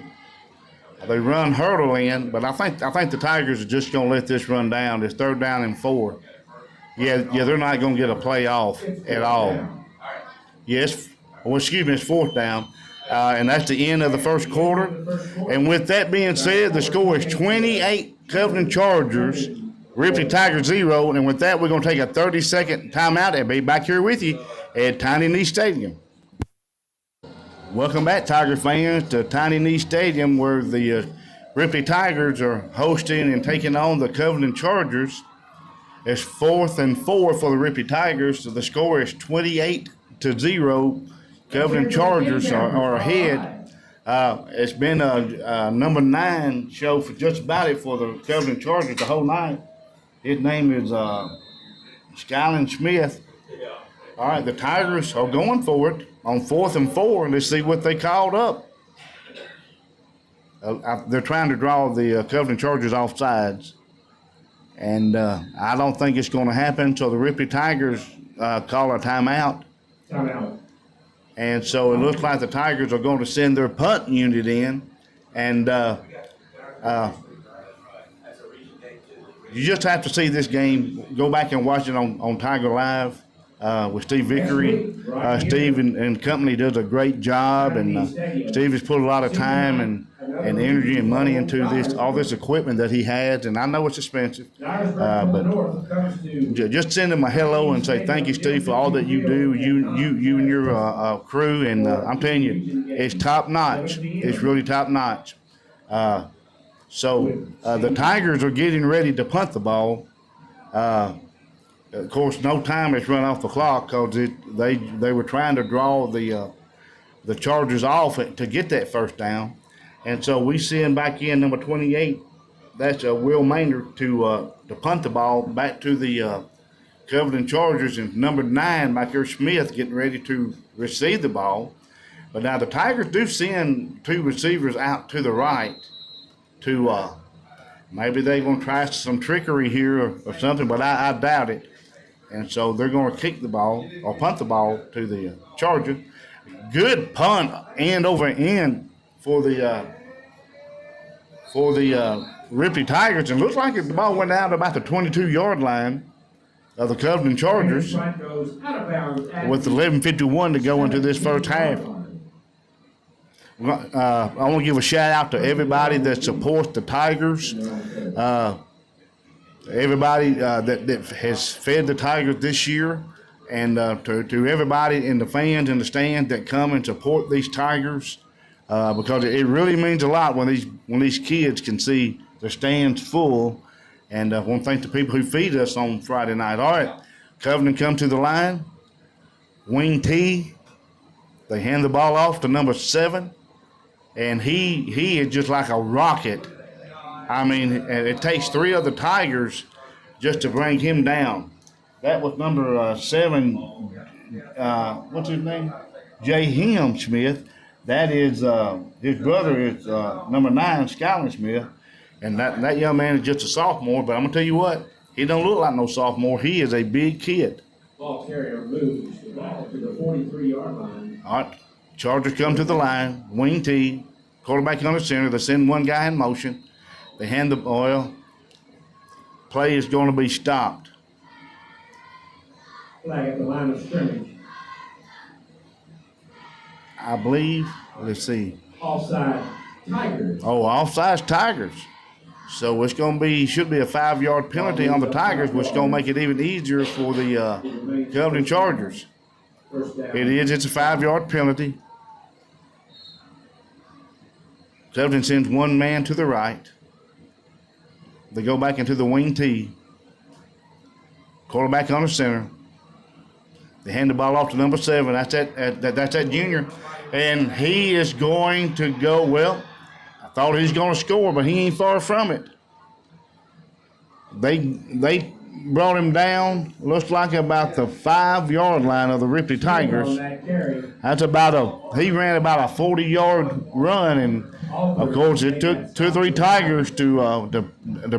they run hurdle in, but I think the Tigers are just going to let this run down. It's 3rd down and 4. Yeah, they're not going to get a play off at all. Yes. Well, excuse me, it's 4th down, and that's the end of the first quarter. And with that being said, the score is 28 Covington Chargers, Ripley Tigers 0. And with that, we're going to take a 30-second timeout and be back here with you at Tiny Knee Stadium. Welcome back, Tiger fans, to Tiny Knee Stadium, where the Ripley Tigers are hosting and taking on the Covington Chargers. It's 4th and 4 for the Ripley Tigers, so the score is 28-0. Covington Chargers are ahead. It's been a number 9 show for just about it for the Covington Chargers the whole night. His name is Skyland Smith. All right, the Tigers are going for it on 4th and 4. Let's see what they called up. They're trying to draw the Covington Chargers off sides. And I don't think it's going to happen, so the Ripley Tigers call a timeout. Timeout. And so it looks like the Tigers are going to send their punt unit in. And you just have to see this game. Go back and watch it on Tiger Live with Steve Vickery. Steve and company does a great job. And Steve has put a lot of time and energy and money into all this equipment that he has. And I know it's expensive. But just send him a hello and say thank you, Steve, for all that you do, you and your crew. And I'm telling you, it's top notch. It's really top notch. So the Tigers are getting ready to punt the ball. Of course, no time has run off the clock because they were trying to draw the Chargers off to get that first down. And so we send back in number 28. That's Will Maynard to punt the ball back to the Covington Chargers. And number 9, back here, Smith, getting ready to receive the ball. But now the Tigers do send 2 receivers out to the right to maybe they're going to try some trickery here or something, but I doubt it. And so they're going to kick the ball or punt the ball to the Charger. Good punt end over end for the Ripley Tigers, and looks like the ball went out about the 22-yard line of the Covington Chargers with 11:51 to go into this first half. I want to give a shout out to everybody that supports the Tigers. Everybody that has fed the Tigers this year, and to everybody in the fans in the stands that come and support these Tigers, because it really means a lot when these kids can see the stands full. And I want to thank the people who feed us on Friday night. All right, Covington come to the line, wing T. They hand the ball off to number 7, and he is just like a rocket. I mean, it takes 3 of the Tigers just to bring him down. That was number 7, what's his name? Jay Hem Smith. That is, his brother is number 9, Skylar Smith. And that young man is just a sophomore, but I'm going to tell you what, he don't look like no sophomore. He is a big kid. Ball carrier moves the ball to the 43-yard line. All right, Chargers come to the line, wing T, quarterback on the center. They send one guy in motion. They hand the ball. Play is going to be stopped. Flag at the line of scrimmage. I believe, let's see. Offside Tigers. Oh, offsides Tigers. So it's going to be, should be a 5-yard penalty on the Tigers, which is going to make it even easier for the Covington Chargers. First down. It is, it's a 5-yard penalty. Covington sends one man to the right. They go back into the wing T. Quarterback on the center. They hand the ball off to number 7. That's that junior. And he is going to go, well, I thought he was going to score, but he ain't far from it. They brought him down, looks like about the 5-yard line of the Ripley Tigers. That's he ran about a 40-yard run, and of course it took 2 or 3 Tigers to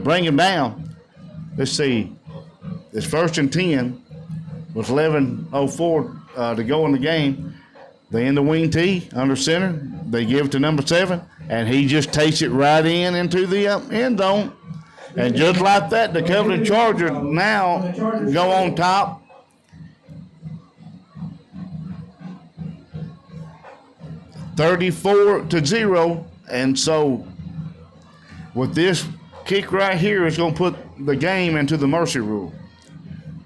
bring him down. Let's see, it's 1st and 10 with 11:04 to go in the game. They in the wing T under center. They give it to number 7, and he just takes it right into the end zone. And just like that, the Covington Chargers now go on top. $34-0. And so with this kick right here, it's going to put the game into the mercy rule.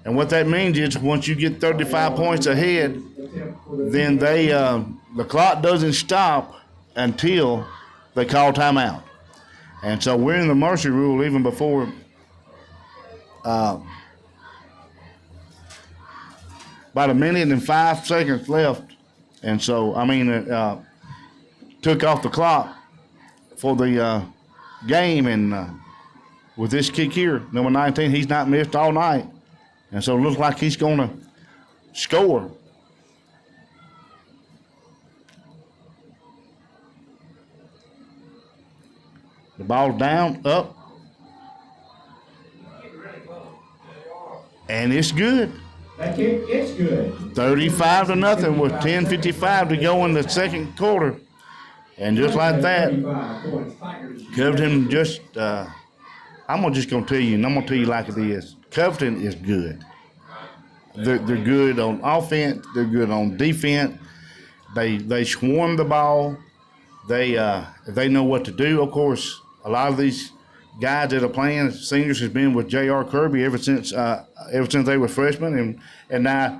And what that means is once you get 35 points ahead, then the clock doesn't stop until they call timeout. And so we're in the mercy rule even before about 1 minute and 5 seconds left. And so, I mean, took off the clock for the game. And with this kick here, number 19, he's not missed all night. And so it looks like he's going to score. The ball's down, up, and it's good. That kick, it's good. 35-0 with 10:55 to go in the second quarter. And just like that, Covington just, I'm just going to tell you, and I'm going to tell you like it is. Covington is good. They're good on offense. They're good on defense. They swarm the ball. They know what to do. Of course, a lot of these guys that are playing, seniors, has been with J.R. Kirby ever since they were freshmen, and now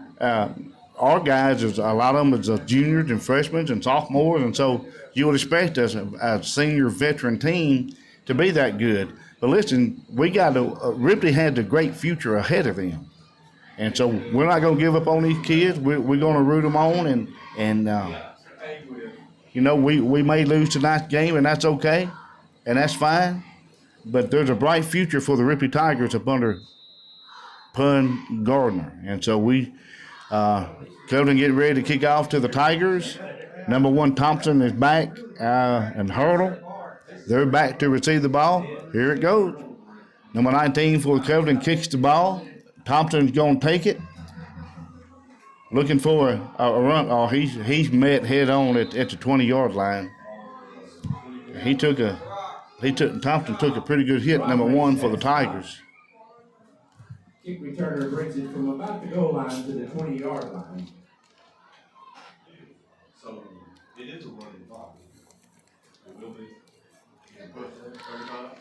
our guys, a lot of them is juniors and freshmen and sophomores, and so you would expect us, a senior veteran team, to be that good. But listen, Ripley had a great future ahead of them, and so we're not going to give up on these kids. We're going to root them on, and you know, we may lose tonight's game, and that's okay, and that's fine. But there's a bright future for the Ripley Tigers up under Pun Gardner. And so Covington getting ready to kick off to the Tigers. Number 1 Thompson is back and hurdle. They're back to receive the ball. Here it goes. Number 19 for Covington kicks the ball. Thompson's going to take it. Looking for a run. Oh, he's met head on at the 20-yard line. Thompson took a pretty good hit, number 1 for the Tigers. Kick returner brings it from about the goal line to the 20-yard line. So it is a running ball. It will be. You can push 35.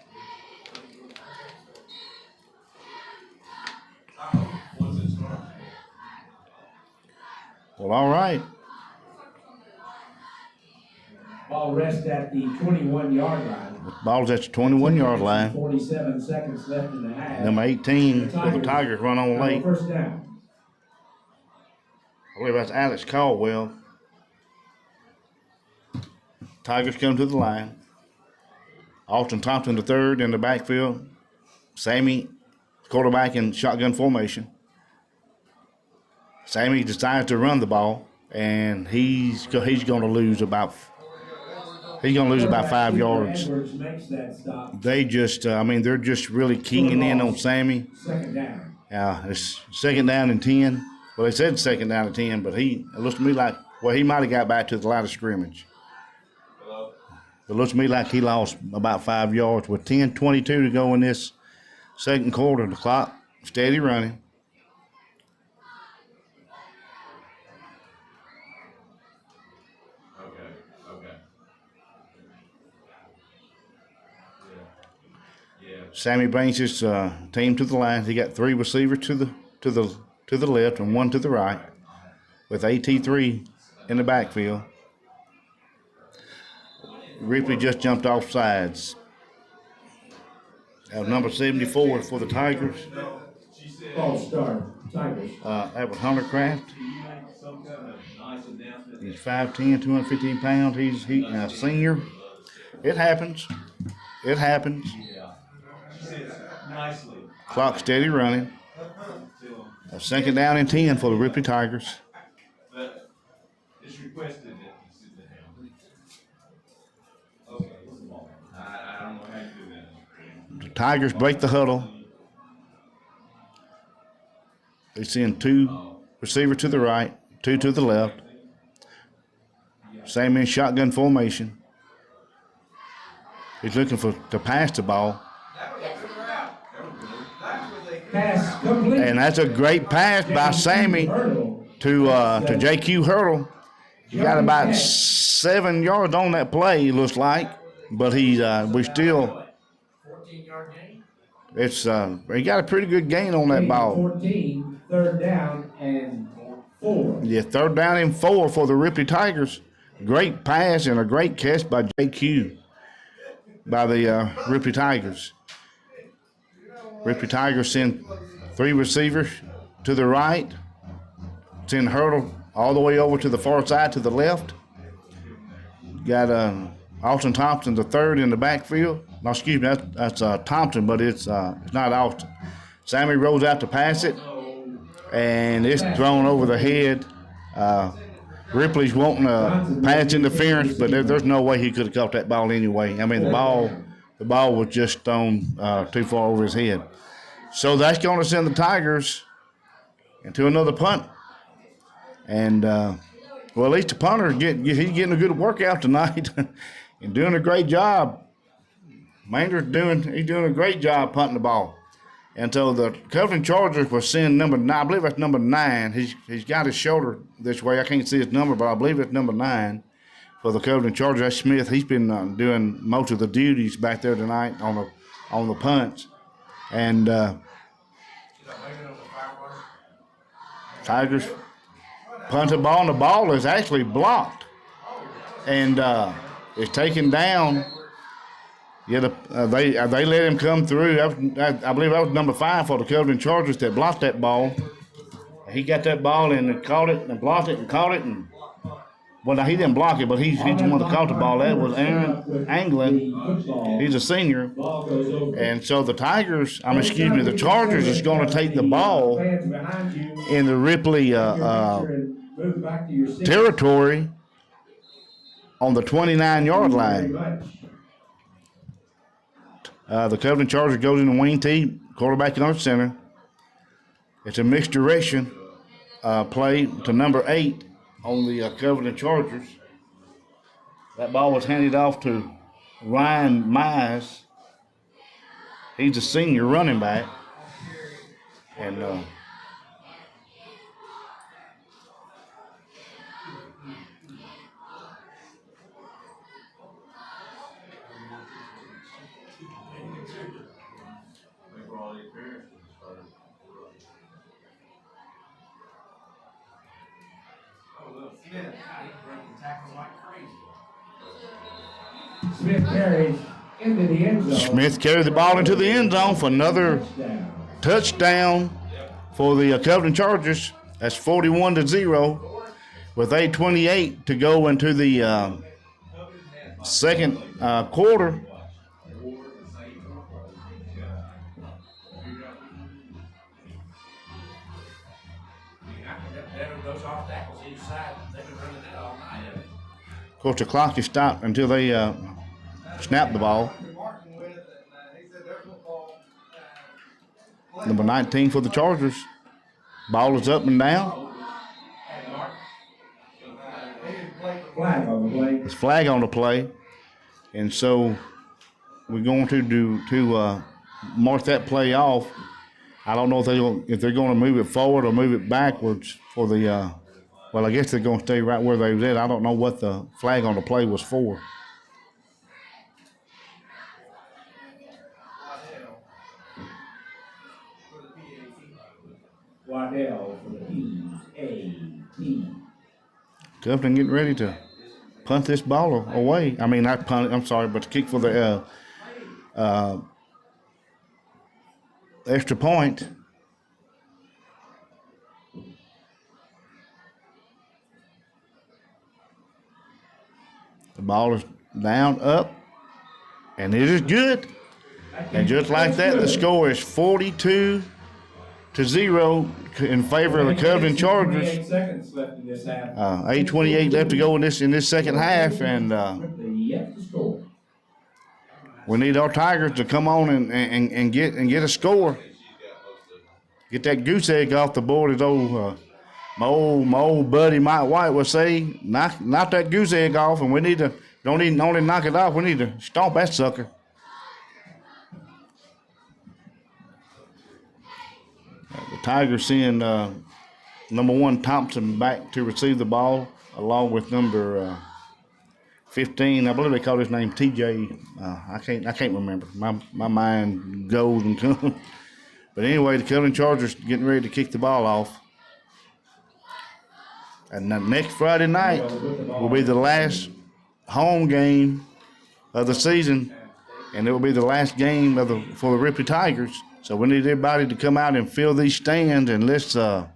Once it starts. Well, all right. Ball rests at the 21-yard line. Ball's at the 21-yard line. 47 seconds left in the half. Number 18 for the Tigers run on late. First down. I believe that's Alex Caldwell. Tigers come to the line. Austin Thompson the third in the backfield. Sammy, quarterback in shotgun formation. Sammy decides to run the ball, and he's going to lose about 5 yards. Edwards makes that stop. They just, they're just really keying in on Sammy. Second down. It's second down and 10. Well, they said second down and 10, but it looks to me like, he might have got back to the line of scrimmage. It looks to me like he lost about 5 yards with 10:22 to go in this second quarter. The clock steady running. Okay. Yeah. Sammy brings his team to the line. He got 3 receivers to the left and 1 to the right, with AT3 in the backfield. Ripley just jumped off sides. Number 74 for the Tigers. False start. Tigers. That was Hunter Craft. He's 5'10", 215 pounds. He's a senior. It happens. Clock steady running. A second down and 10 for the Ripley Tigers. But it's requested that you sit down. Okay, I don't know how you do that. The Tigers break the huddle. They send 2 receivers to the right, 2 to the left. Same in shotgun formation. He's looking to pass the ball. Pass complete. And that's a great pass by Sammy to JQ Hurdle. He got about 7 yards on that play, it looks like. But we still. 14-yard gain. He got a pretty good gain on that ball. 14, third down and 4. Yeah, third down and 4 for the Ripley Tigers. Great pass and a great catch by JQ by the Ripley Tigers. Ripley Tigers send 3 receivers to the right. Send Hurdle all the way over to the far side to the left. Got Austin Thompson the third in the backfield. No, excuse me, that's Thompson, but it's not Austin. Sammy rolls out to pass it, and it's thrown over the head. Ripley's wanting a pass interference, but there's no way he could have caught that ball anyway. I mean, the ball was just thrown too far over his head. So that's going to send the Tigers into another punt. And, at least the punter, he's getting a good workout tonight and doing a great job. Mander's doing a great job punting the ball. And so the Covington Chargers will send number 9. I believe that's number 9. He's got his shoulder this way. I can't see his number, but I believe it's number 9 for the Covington Chargers. That's Smith. He's been doing most of the duties back there tonight on the punts. And Tigers punt the ball, and the ball is actually blocked. And it's taken down. Yeah, they let him come through. I believe that was number 5 for the Covington Chargers that blocked that ball. He got that ball and caught it and blocked it and caught it. And well, no, he didn't block it, but he's the one that caught the ball. That was Aaron Anglin. He's a senior. And so the the Chargers is going to take the ball in the Ripley territory. on the 29-yard line. Much. The Covington Chargers goes in the wing T, quarterback in our center. It's a mixed direction play to number 8 on the Covington Chargers. That ball was handed off to Ryan Mize. He's a senior running back. And Smith carries into the end zone. Smith carried the ball into the end zone for another touchdown for the Covington Chargers. That's 41-0 with 8:28 to go into the second quarter. Those off tackles each side, they've been running that all night. Of course, the clock is stopped until they snap the ball. Number 19 for the Chargers. Ball is up and down. Flag on the play. It's flag on the play, and so we're going to mark that play off. I don't know if they're going to move it forward or move it backwards for the. Well, I guess they're going to stay right where they was at. I don't know what the flag on the play was for. Waddell for the P-A-T. Covington getting ready to punt this ball away. I mean, not punt. I'm sorry, but to kick for the extra point. The ball is down, up, and it is good. And just like that, the score is 42-0 in favor of the Covington Chargers. 28 seconds left in this half. 8:28 left to go in this second half, and Yet to score. we need our Tigers to come on and get a score. Get that goose egg off the board, as my old buddy Mike White would say. Knock that goose egg off, and we need to don't only knock it off. We need to stomp that sucker. The Tigers send number 1 Thompson back to receive the ball, along with number 15. I believe they call his name TJ. I can't remember. My mind goes and comes. But anyway, the Covington Chargers getting ready to kick the ball off. And the next Friday night will be the last home game of the season, and it will be the last game for the Ripley Tigers. So we need everybody to come out and fill these stands, and let's show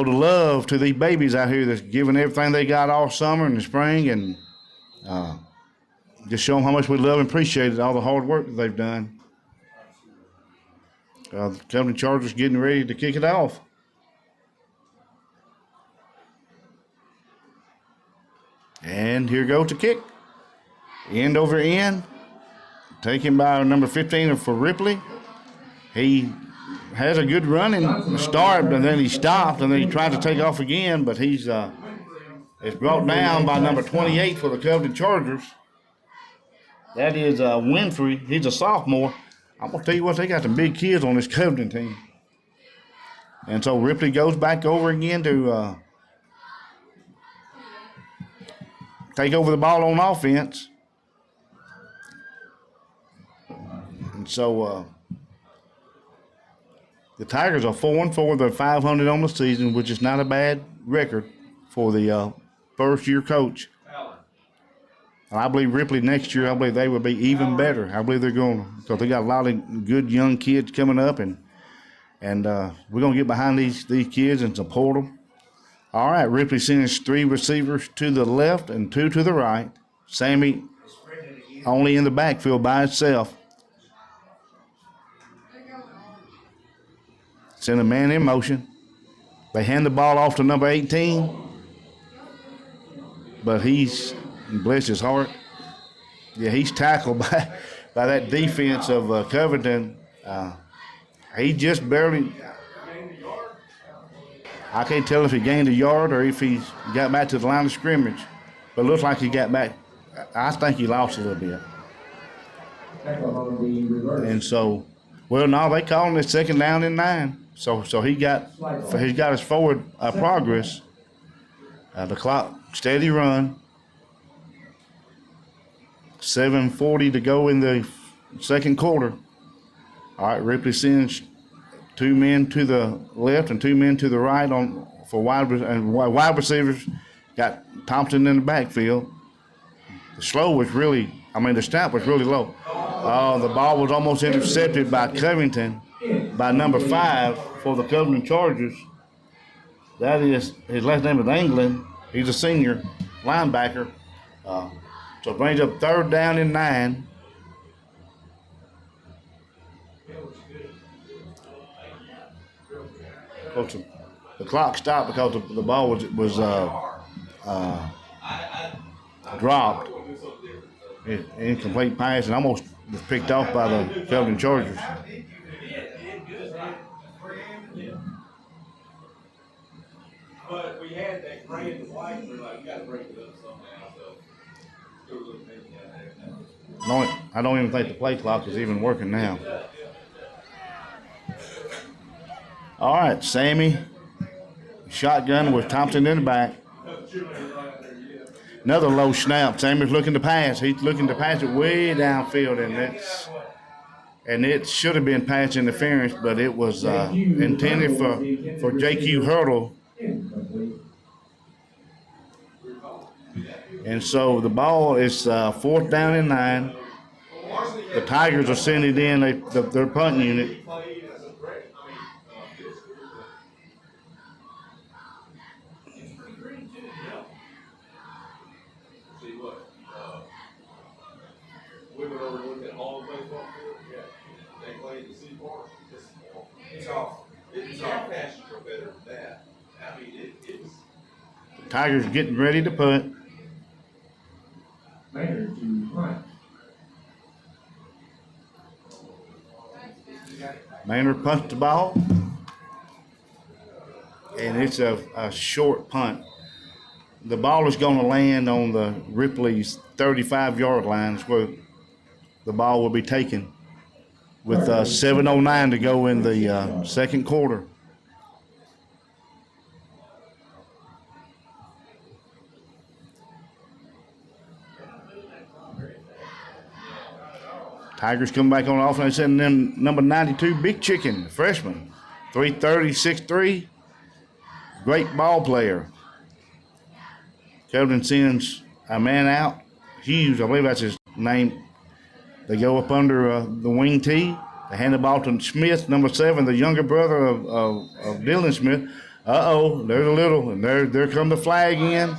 the love to these babies out here that's giving everything they got all summer and the spring, and just show them how much we love and appreciate all the hard work that they've done. The Covington Chargers getting ready to kick it off. And here goes the kick. End over end. Taken by number 15 for Ripley. He has a good running start, but then he stopped, and then he tried to take off again, but it's brought down by number 28 for the Covington Chargers. That is Winfrey. He's a sophomore. I'm going to tell you what, they got some big kids on this Covington team. And so Ripley goes back over again to take over the ball on offense. And so the Tigers are 4-4. They're 500 on the season, which is not a bad record for the first-year coach. And I believe Ripley next year, I believe they will be even better. I believe they're going to, because they got a lot of good young kids coming up, and we're going to get behind these kids and support them. All right, Ripley sends 3 receivers to the left and 2 to the right. Sammy only in the backfield by itself. Send a man in motion. They hand the ball off to number 18. but he's, bless his heart, yeah, he's tackled by that defense of Covington. He just barely. I can't tell if he gained a yard or if he got back to the line of scrimmage, but it looks like he got back. I think he lost a little bit. And so, well, no, they calling it 2nd down and 9. So he got his forward progress. The clock steady run. 7:40 to go in the second quarter. All right, Ripley sends 2 men to the left and 2 men to the right for wide receivers. Got Thompson in the backfield. The snap was really low. The ball was almost intercepted by Covington, by number 5 for the Covington Chargers. That is, his last name is England. He's a senior linebacker. So it brings up 3rd down and 9. The clock stopped because the ball was dropped. Incomplete pass and almost was picked off by the Covington Chargers. But we had that gray and white, we're like, we gotta break it up somehow, so. I don't even think the play clock is even working now. All right, Sammy, shotgun with Thompson in the back. Another low snap. Sammy's looking to pass. He's looking to pass it way downfield, and it should have been pass interference, but it was intended for J.Q. Hurdle. And so the ball is 4th down and 9. The Tigers are sending in their punt unit. The Tigers getting ready to punt. Maynard punts the ball, and it's a short punt. The ball is going to land on the Ripley's 35-yard line. Is where the ball will be taken with 7:09 to go in the second quarter. Tigers come back on offense, and then number 92, Big Chicken, freshman, 330, 6'3", great ball player. Covington sends a man out, Hughes, I believe that's his name. They go up under the wing tee. They hand the ball to Smith, number 7, the younger brother of Dylan Smith. There's a little, and there come the flag in.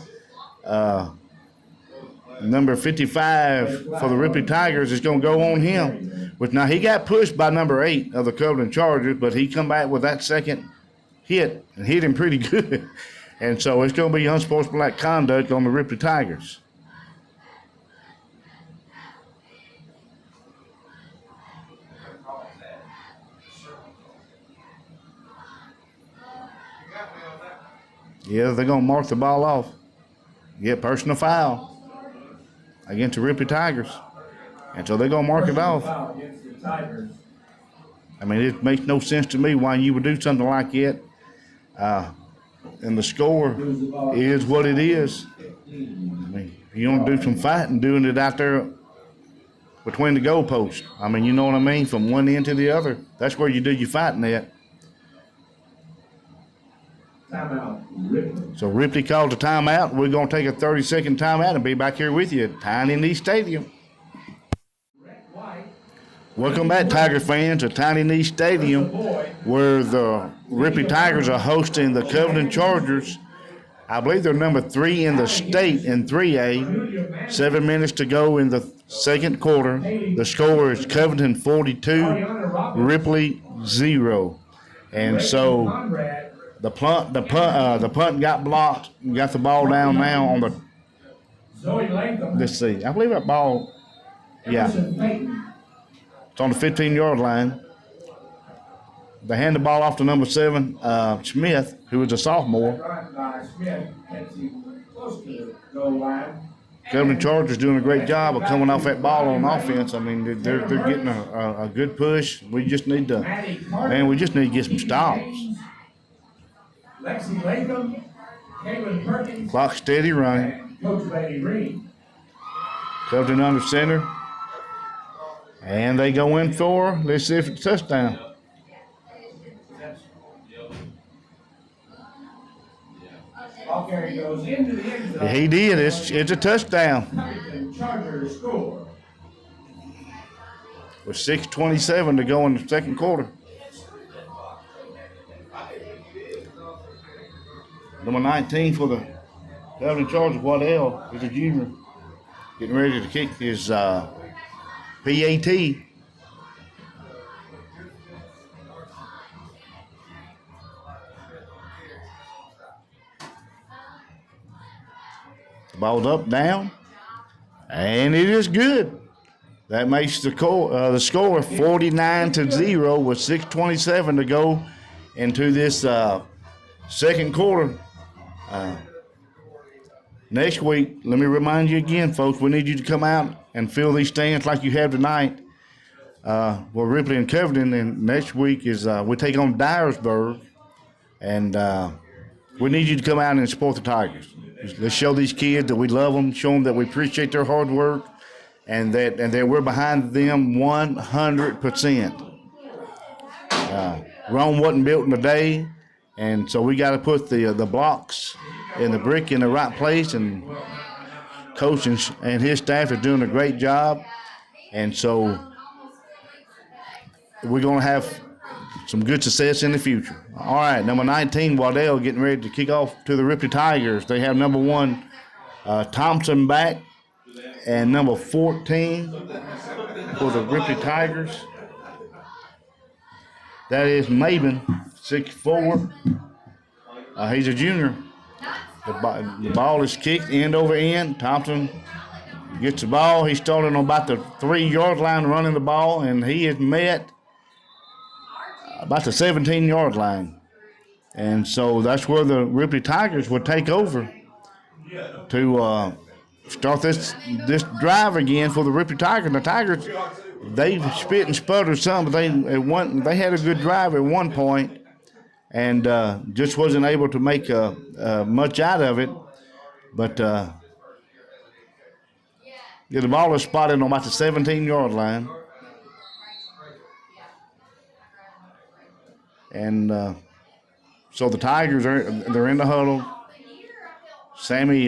Number 55 for the Ripley Tigers is going to go on him. But now he got pushed by number 8 of the Covington Chargers, but he come back with that second hit and hit him pretty good. And so it's going to be unsportsmanlike conduct on the Ripley Tigers. Yeah, they're going to mark the ball off. Yeah, personal foul against the Ripley Tigers. And so they're going to mark it off. I mean, it makes no sense to me why you would do something like that. And the score is what it is. I mean, you want to do some fighting, doing it out there between the goalposts. I mean, you know what I mean? From one end to the other. That's where you do your fighting at. So Ripley called a timeout. We're going to take a 30-second timeout and be back here with you at Tiny Knee Stadium. Welcome back, Tiger fans, to Tiny Knee Stadium, where the Ripley Tigers are hosting the Covington Chargers. I believe they're number 3 in the state in 3A. 7 minutes to go in the second quarter. The score is Covington 42, Ripley 0. And so the punt got blocked. We got the ball down now Zoe Latham. let's see. I believe that ball, yeah, Emerson Payton. it's on the 15-yard line. They hand the ball off to number 7, Smith, who is a sophomore. Right by Smith. Gets him close to the goal line. Covington Chargers doing a great job of coming off that ball on offense. I mean, they're getting a good push. We just need to, man, we just need to get some stops. Lexi Latham. Kaylin Perkins. Clock steady running. And Coach Betty Reed. Covington under center. And they go in for, let's see if it's a touchdown. Ball carry goes into the end zone. He did. It's a touchdown. Covington Chargers score. With 6:27 to go in the second quarter. Number 19 for the Covington Chargers, Waddell, is a junior. Getting ready to kick his PAT. The ball's up, down, and it is good. That makes the score 49-0 with 6:27 to go into this second quarter. Next week, let me remind you again, folks, we need you to come out and fill these stands like you have tonight. For Ripley and Covington, and next week is we take on Dyersburg, and we need you to come out and support the Tigers. Let's show these kids that we love them, show them that we appreciate their hard work, and that we're behind them 100%. Rome wasn't built in a day, and so we got to put the blocks and the brick in the right place, and Coach and his staff are doing a great job, and so we're going to have some good success in the future. All right, number 19, Waddell, getting ready to kick off to the Ripley Tigers. They have number 1, Thompson back, and number 14 for the Ripley Tigers. That is Maben, 6'4". He's a junior. The ball is kicked end over end. Thompson gets the ball. He's starting on about the 3-yard line running the ball, and he is met about the 17-yard line. And so that's where the Ripley Tigers would take over to start this drive again for the Ripley Tigers. The Tigers, they spit and sputtered some, but they had a good drive at one point, and just wasn't able to make much out of it. But the ball is spotted on about the 17-yard line. And so the Tigers they're in the huddle. Sammy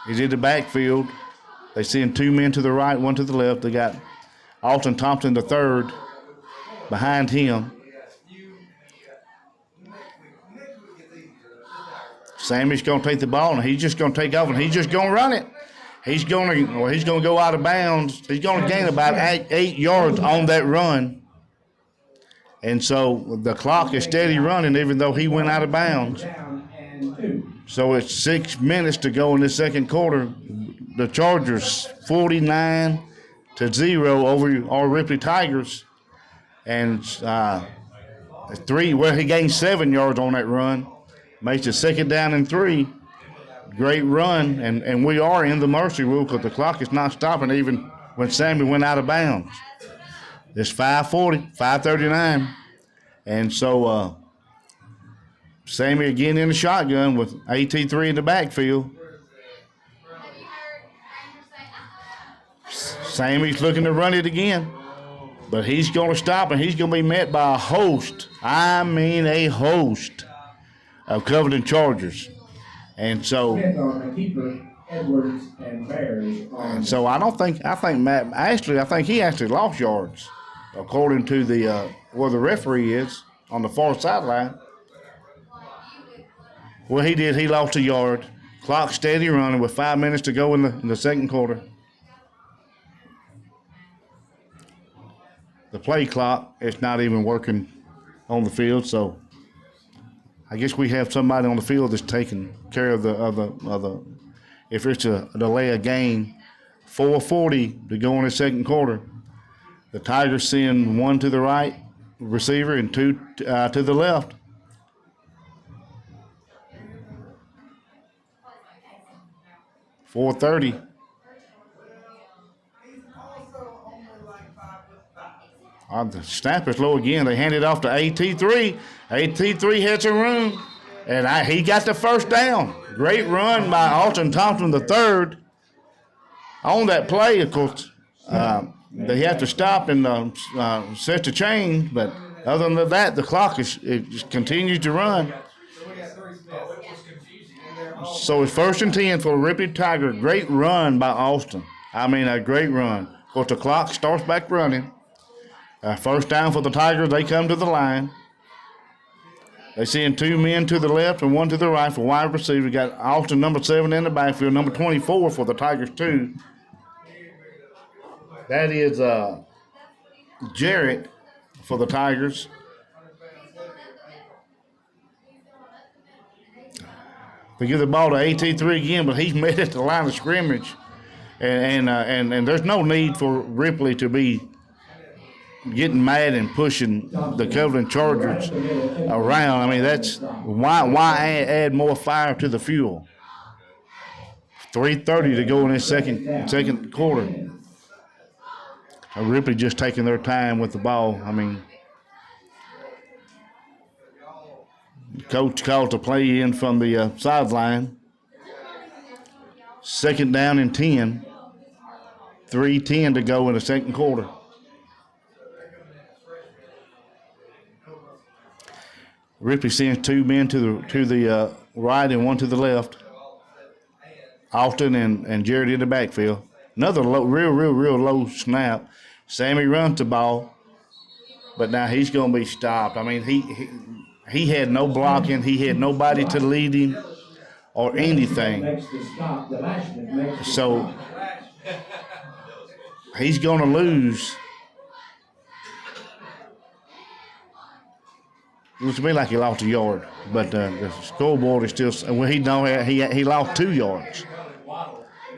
is in the backfield. They send 2 men to the right, 1 to the left. They got Alton Thompson III behind him. Sammy's going to take the ball, and he's just going to take off, and he's just going to run it. He's going to go out of bounds. He's going to gain about 8 yards on that run. And so the clock is steady running, even though he went out of bounds. So it's 6 minutes to go in the second quarter. The Chargers 49-0 over our Ripley Tigers. And he gained 7 yards on that run. Makes it 2nd down and 3. Great run, and we are in the mercy rule because the clock is not stopping even when Sammy went out of bounds. It's 5:39. And so Sammy again in the shotgun with AT3 in the backfield. Sammy's looking to run it again, but he's going to stop, and he's going to be met by a host of Covington Chargers. And so, I think he actually lost yards, according to the where the referee is on the far sideline. Well, he did. He lost a yard. Clock steady running with 5 minutes to go in the second quarter. The play clock is not even working on the field, so I guess we have somebody on the field that's taking care of the if it's a delay of game. 4:40 to go in the second quarter. The Tigers send one to the right receiver and two to the left. .430. The snap is low again. They hand it off to AT3. AT3 hits a run, and he got the first down. Great run by Alton Thompson III. On that play, of course, they have to stop and set the chain, but other than that, the clock it just continues to run. So it's 1st and 10 for the Ripley Tiger. Great run by Austin. I mean, a great run. Of course, the clock starts back running. First down for the Tigers. They come to the line. They send 2 men to the left and 1 to the right for wide receiver. Got Austin, number 7, in the backfield. Number 24 for the Tigers, 2. That is Jarrett for the Tigers. They give the ball to AT3 again, but he's met at the line of scrimmage. And there's no need for Ripley to be getting mad and pushing the Covington Chargers around. I mean, that's why add more fire to the fuel. 3:30 to go in this second quarter. Ripley just taking their time with the ball. I mean, coach called to play in from the sideline. 2nd down and 10. 3:10 to go in the second quarter. Ripley sends 2 men to the right and 1 to the left. Austin and Jared in the backfield. Another real low snap. Sammy runs the ball, but now he's going to be stopped. I mean, he had no blocking. He had nobody to lead him or anything. So he's going to lose. It looks to me like he lost a yard, but the scoreboard is still. Well, he lost 2 yards.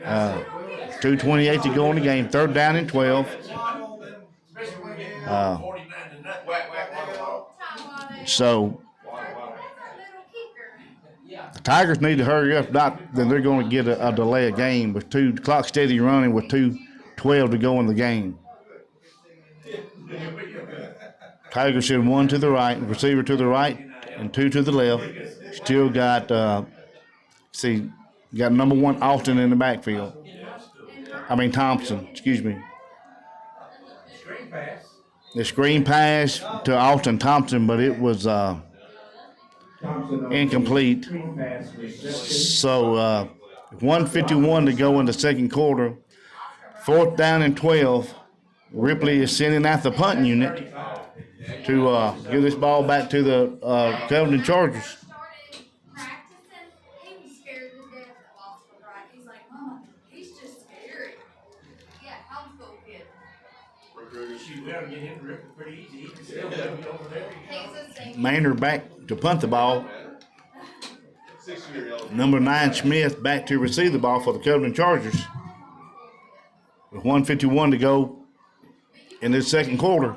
2:28 to go in the game. 3rd down and 12. So the Tigers need to hurry up. Not then they're going to get a delay of game with clock steady running with 2:12 to go in the game. Tigers send 1 to the right, receiver to the right, and 2 to the left. Still got got number 1 Austin in the backfield. I mean Thompson, excuse me. The screen pass to Austin Thompson, but it was incomplete. So 1:51 to go in the second quarter. 4th down and 12. Ripley is sending out the punt unit to give this ball back to the Covington Chargers. Maynard back to punt the ball. Number 9 Smith back to receive the ball for the Covington Chargers. With 1:51 to go in this second quarter.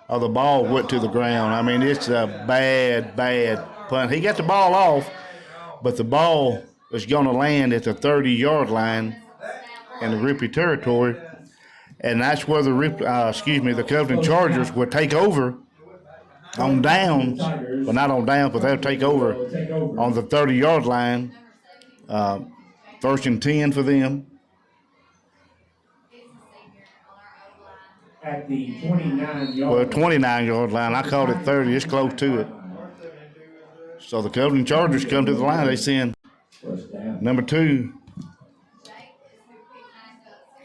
Oh, the ball went to the ground. I mean, it's a bad punt. He got the ball off, but the ball is going to land at the 30-yard line in the Ripley territory, and that's where the Covington Chargers would take over on downs. Well, not on downs, but they'll take over on the 30-yard line. 1st and 10 for them. At the 29-yard 29-yard line. I called it 30. It's close to it. So the Covington Chargers come to the line. They send number 2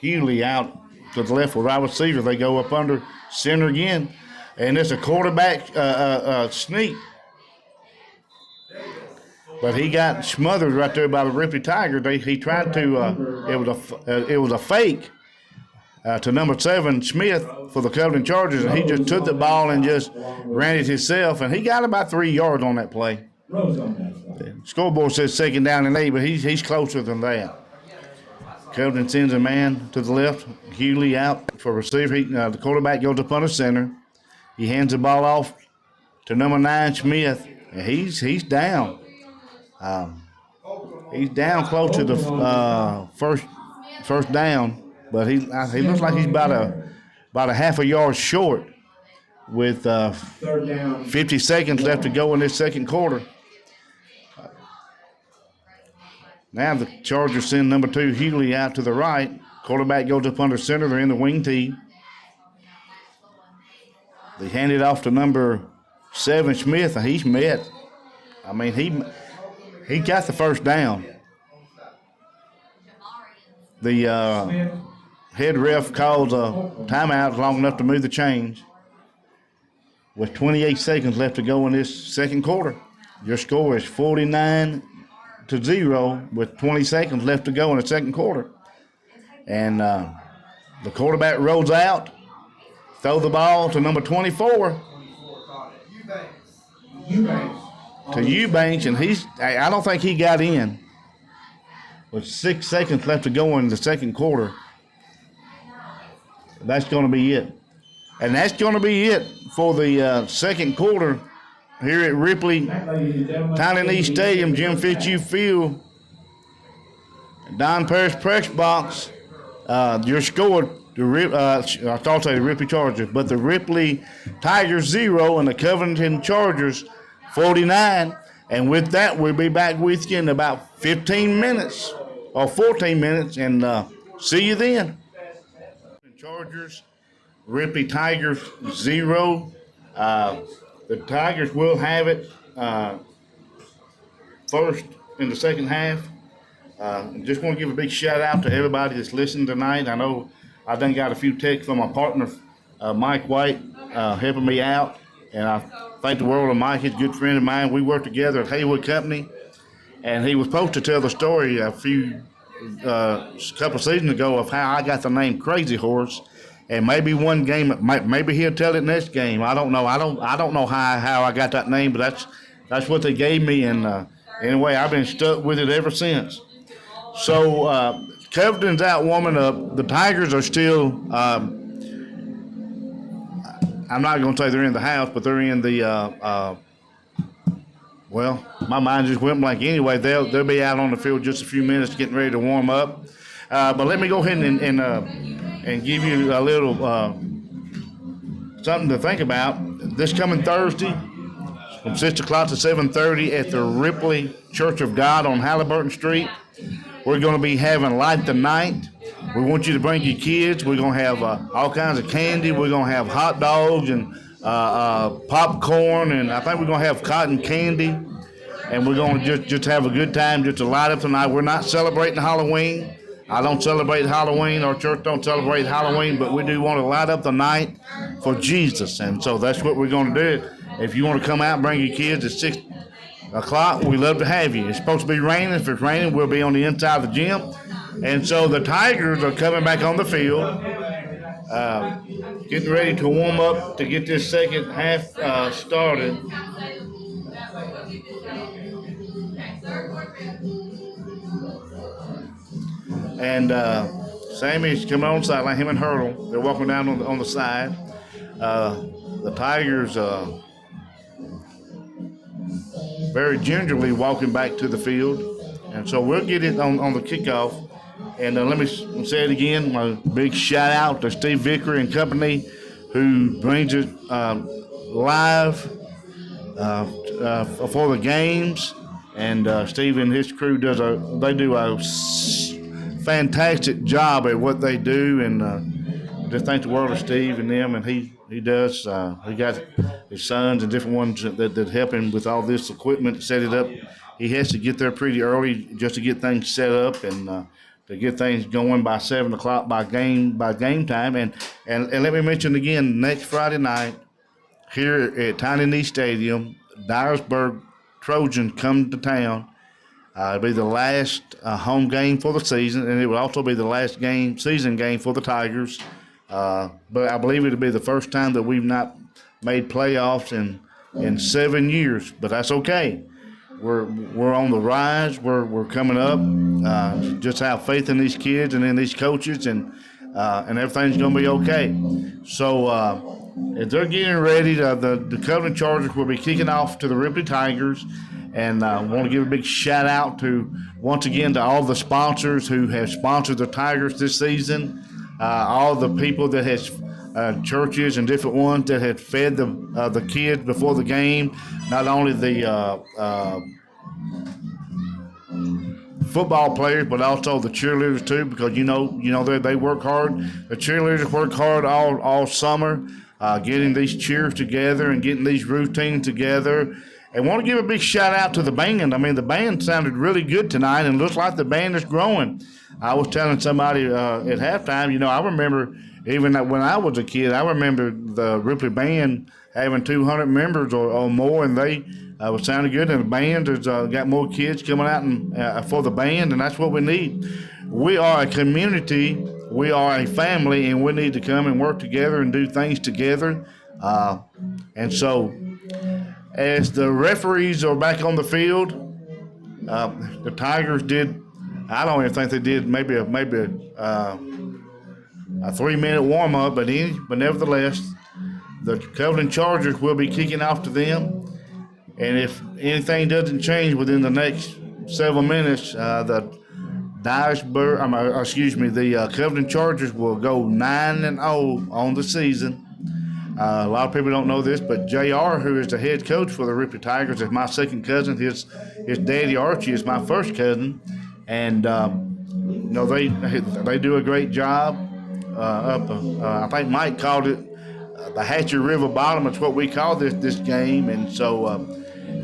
Hewley out to the left with wide receiver. They go up under center again, and it's a quarterback sneak. But he got smothered right there by the Ripley Tigers. He tried to. It was a fake. to number 7, Smith, for the Covington Chargers, and he just took the ball and just ran it himself, and he got about 3 yards on that play. The scoreboard says 2nd down and 8, but he's closer than that. Covington sends a man to the left, Hughley out for receiver. The quarterback goes up under center. He hands the ball off to number 9, Smith, and he's down. He's down close to the first down, but he looks like he's about a half a yard short with 50 seconds left to go in this second quarter. Now the Chargers send number 2, Hughley, out to the right. Quarterback goes up under center. They're in the wing tee. They hand it off to number 7, Smith, and he's met. I mean, he got the first down. The head ref calls a timeout long enough to move the chains. With 28 seconds left to go in this second quarter. Your score is 49-0 with 20 seconds left to go in the second quarter. And the quarterback rolls out, throw the ball to number 24. To Eubanks, and I don't think he got in. With 6 seconds left to go in the second quarter. That's going to be it. And that's going to be it for the second quarter here at Ripley Tiny Knee Stadium, Jim Fitzhugh Field. Don Parrish press box. Your score, I thought I'd say the Ripley Chargers, but the Ripley Tigers 0 and the Covington Chargers 49. And with that, we'll be back with you in about 15 minutes or 14 minutes, and see you then. Chargers, Ripley Tigers 0. The Tigers will have it first in the second half. Just want to give a big shout out to everybody that's listening tonight. I know I done got a few texts from my partner, Mike White, helping me out. And I thank the world of Mike. He's a good friend of mine. We worked together at Haywood Company. And he was supposed to tell the story a couple of seasons ago of how I got the name Crazy Horse. And maybe one game, maybe he'll tell it next game. I don't know. I don't know how I got that name, but that's what they gave me. And anyway, I've been stuck with it ever since. So Covington's out warming up. The Tigers are still. I'm not going to say they're in the house, but they're in the. Well, my mind just went blank. Anyway, they'll be out on the field just a few minutes, getting ready to warm up. But let me go ahead and give you a little something to think about. This coming Thursday, from 6 o'clock to 7:30 at the Ripley Church of God on Halliburton Street, we're going to be having Light the Night. We want you to bring your kids. We're going to have all kinds of candy. We're going to have hot dogs and popcorn, and I think we're going to have cotton candy. And we're going to just have a good time just to light up tonight. We're not celebrating Halloween. I don't celebrate Halloween. Our church don't celebrate Halloween, but we do want to light up the night for Jesus. And so that's what we're going to do. If you want to come out and bring your kids at 6 o'clock, we'd love to have you. It's supposed to be raining. If it's raining, we'll be on the inside of the gym. And so the Tigers are coming back on the field, getting ready to warm up to get this second half started. And Sammy's coming on the sideline, him and Hurdle. They're walking down on the side. The Tigers very gingerly walking back to the field. And so we'll get it on the kickoff. And let me say it again, my big shout out to Steve Vickery and company who brings it live for the games. And Steve and his crew do a fantastic job at what they do, and just thank the world of Steve and them, and he does. He got his sons and different ones that help him with all this equipment to set it up. He has to get there pretty early just to get things set up and to get things going by 7 o'clock by game time. And let me mention again, next Friday night here at Tiny Knee Stadium, Dyersburg Trojans come to town. It'll be the last home game for the season, and it will also be the last season game for the Tigers. But I believe it'll be the first time that we've not made playoffs in 7 years. But that's okay. We're on the rise. We're coming up. Just have faith in these kids and in these coaches, and everything's gonna be okay. So if they're getting ready, the Covington Chargers will be kicking off to the Ripley Tigers. And I want to give a big shout out once again to all the sponsors who have sponsored the Tigers this season, all the people that has churches and different ones that had fed the kids before the game. Not only the football players, but also the cheerleaders too, because you know they work hard. The cheerleaders work hard all summer, getting these cheers together and getting these routines together. And want to give a big shout out to the band. I mean, the band sounded really good tonight, and looks like the band is growing. I was telling somebody at halftime, I remember even when I was a kid, I remember the Ripley band having 200 members or more, and they was sounding good. And the band has got more kids coming out and for the band, and that's what we need. We are a community, we are a family, and we need to come and work together and do things together. And so, as the referees are back on the field, the Tigers did. I don't even think they did maybe a 3-minute warm up, but nevertheless, the Covington Chargers will be kicking off to them. And if anything doesn't change within the next several minutes, the Covington Chargers will go 9-0 on the season. A lot of people don't know this, but JR, who is the head coach for the Ripley Tigers, is my second cousin. His daddy Archie is my first cousin, and they do a great job. I think Mike called it the Hatcher River Bottom. It's what we call this game, and so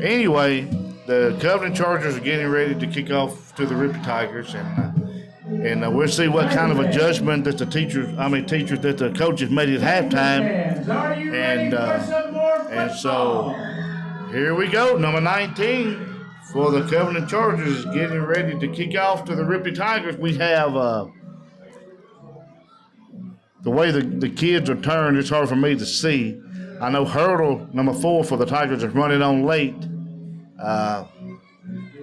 anyway, the Covington Chargers are getting ready to kick off to the Ripley Tigers, and we'll see what kind of adjustment that the teachers that the coaches made at halftime. And so here we go. Number 19 for the Covington Chargers is getting ready to kick off to the Ripley Tigers. We have the way the kids are turned, it's hard for me to see. I know Hurdle, number 4 for the Tigers, is running on late.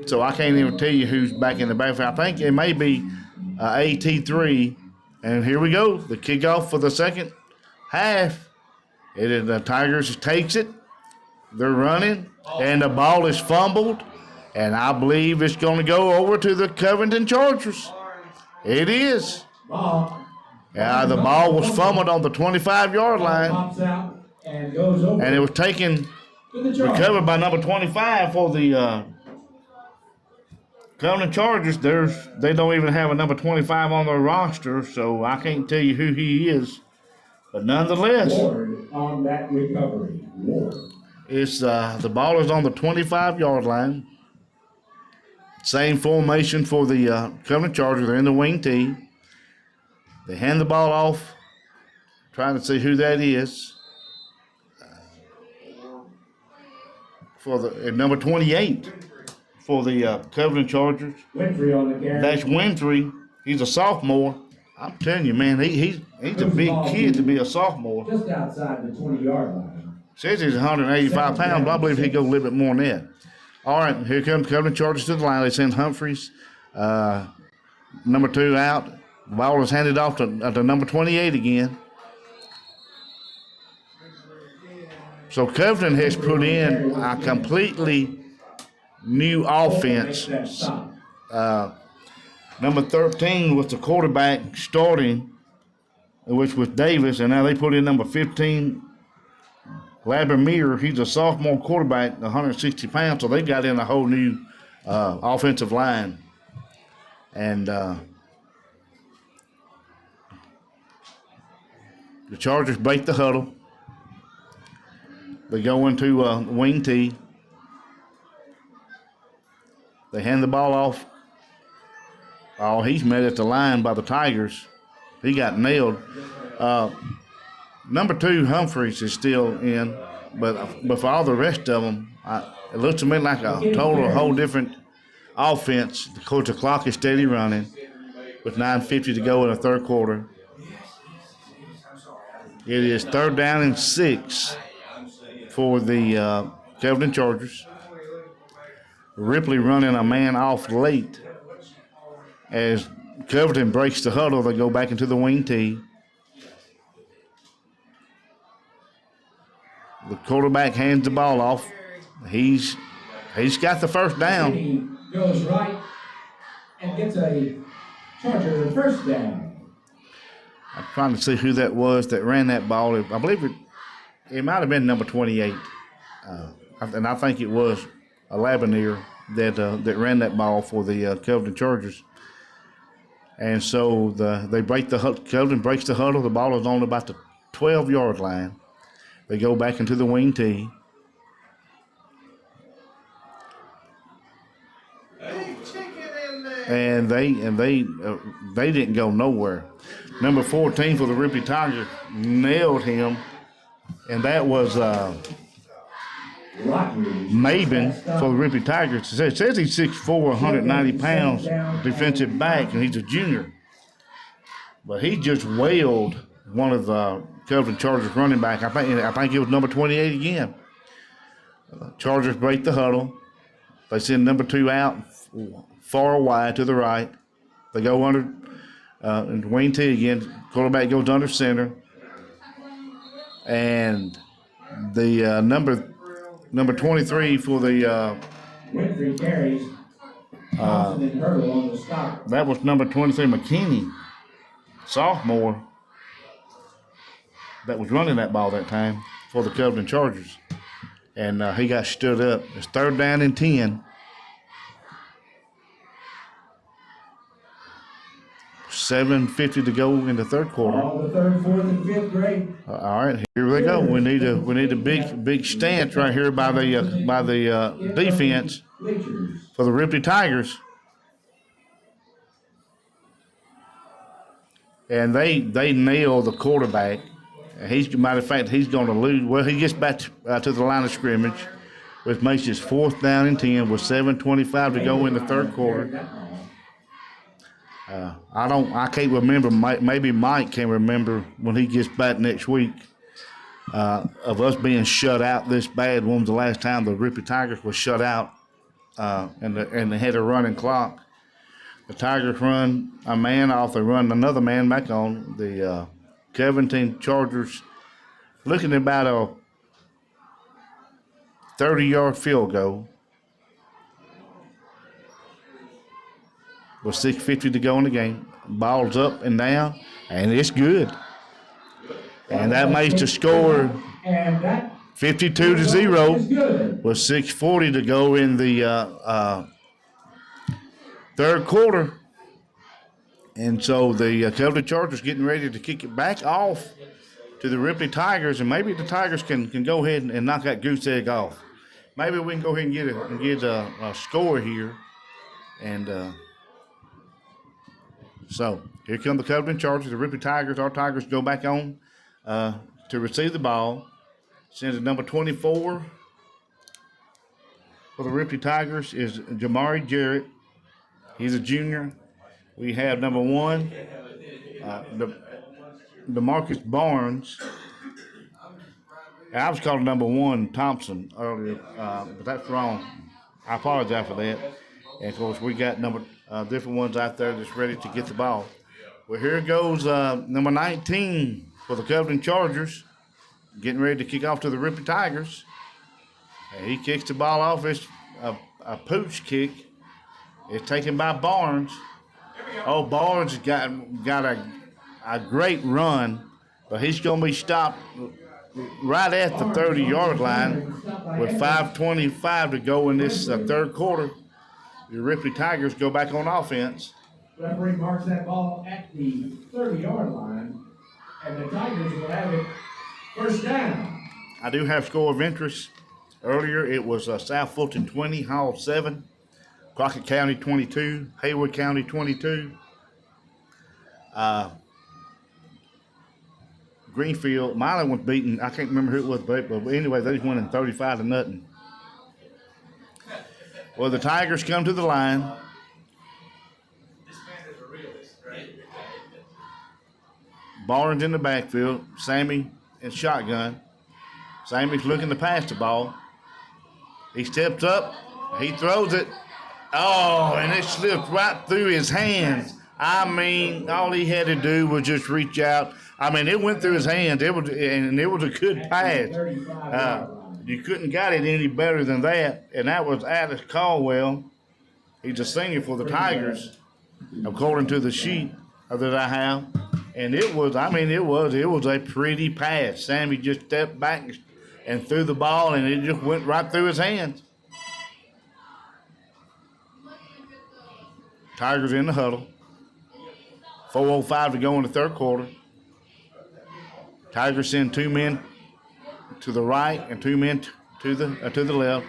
So I can't even tell you who's back in the backfield. I think it may be AT3. And here we go. The kickoff for the second half. The Tigers takes it. They're running. And the ball is fumbled. And I believe it's going to go over to the Covington Chargers. It is. The ball was fumbled on the 25-yard line. And it was recovered by number 25 for the Covington Chargers. They don't even have a number 25 on their roster, so I can't tell you who he is. But nonetheless, on that recovery. it's the ball is on the 25-yard line. Same formation for the Covington Chargers. They're in the wing tee. They hand the ball off, trying to see who that is. For the number 28 for the Covington Chargers. Winfrey on the carry. That's Winfrey. He's a sophomore. I'm telling you, man, he's a big kid to be a sophomore. Just outside the 20-yard line. Says he's 185 pounds, but I believe he'll go a little bit more than that. All right, here comes Covington Chargers to the line. They send Humphreys, number 2 out. The ball is handed off to number 28 again. So Covington has put in a completely new offense. Number 13 was the quarterback starting, which was Davis, and now they put in number 15, Labramere. He's a sophomore quarterback, 160 pounds, so they got in a whole new offensive line. And the Chargers break the huddle. They go into wing tee. They hand the ball off. Oh, he's met at the line by the Tigers. He got nailed. Number 2, Humphreys, is still in, but for all the rest of them, it looks to me like a whole different offense. Of course, the clock is steady running with 9:50 to go in the third quarter. It is 3rd down and 6 for the Covington Chargers. Ripley running a man off late. As Covington breaks the huddle, they go back into the wing tee. The quarterback hands the ball off. He's got the first down. He goes right and gets a Charger first down. I'm trying to see who that was that ran that ball. I believe it might have been number 28. And I think it was a Laboneer that ran that ball for the Covington Chargers. And so Covington breaks the huddle. The ball is on about the 12-yard line. They go back into the wing tee. And they didn't go nowhere. Number 14 for the Ripley Tigers nailed him, and that was Maben for the Ripley Tigers. It says he's 6'4", 190 pounds, defensive back, and he's a junior. But he just wailed one of the Covington Chargers running back. I think it was number 28 again. Chargers break the huddle. They send number 2 out far wide to the right. They go under and wing tee again. Quarterback goes under center. And the number 23 for the Winfrey carries. Thompson and Hurdle on the stop. that was number 23 McKinney, sophomore, that was running that ball that time for the Covington Chargers. And he got stood up. It's 3rd down and 10. 7:50 to go in the third quarter. All the 3rd, 4th, and 5th grade. All right, here we go. We need a big stance right here by the defense Bleachers. for the Ripley Tigers. And they nail the quarterback. Matter of fact, he's going to lose. Well, he gets back to the line of scrimmage, which makes his 4th down and 10 with 7:25 to go in the third quarter. I can't remember. Maybe Mike can remember when he gets back next week of us being shut out this bad. When was the last time the Ripley Tigers was shut out and they had a running clock? The Tigers run a man off. They run another man back on. The Covington Chargers looking at about a 30-yard field goal. With 6:50 to go in the game. Ball's up and down, and it's good. And that makes the score 52-0 with 6:40 to go in the third quarter. And so the Covington Chargers getting ready to kick it back off to the Ripley Tigers, and maybe the Tigers can go ahead and knock that goose egg off. Maybe we can go ahead and get a score here. And so here come the Covington Chargers, the Ripley Tigers. Our Tigers go back on to receive the ball. Sends it number 24 for the Ripley Tigers is Jamari Jarrett. He's a junior. We have number 1, DeMarcus Barnes. I was calling number 1 Thompson earlier, but that's wrong. I apologize for that. And of course, we got different ones out there that's ready to get the ball. Well, here goes number 19 for the Covington Chargers, getting ready to kick off to the Ripley Tigers. And he kicks the ball off. It's a pooch kick. It's taken by Barnes. Oh, Barnes got a great run, but he's going to be stopped right at the 30-yard line with 5:25 to go in this third quarter. The Ripley Tigers go back on offense. Referee marks that ball at the 30-yard line, and the Tigers will have it first down. I do have score of interest. Earlier, it was South Fulton 20, Hall 7, Crockett County 22, Hayward County 22. Greenfield, Milan was beaten. I can't remember who it was, but anyway, they just won in 35-0. Well, the Tigers come to the line. Barnes in the backfield. Sammy in shotgun. Sammy's looking to pass the ball. He steps up. He throws it. Oh, and it slipped right through his hands. I mean, all he had to do was just reach out. I mean, it went through his hands. It was a good pass. You couldn't got it any better than that. And that was Alice Caldwell. He's a senior for the Tigers, according to the sheet that I have. And it was a pretty pass. Sammy just stepped back and threw the ball, and it just went right through his hands. Tigers in the huddle. 4:05 to go in the third quarter. Tigers send 2 men to the right and 2 men to the left.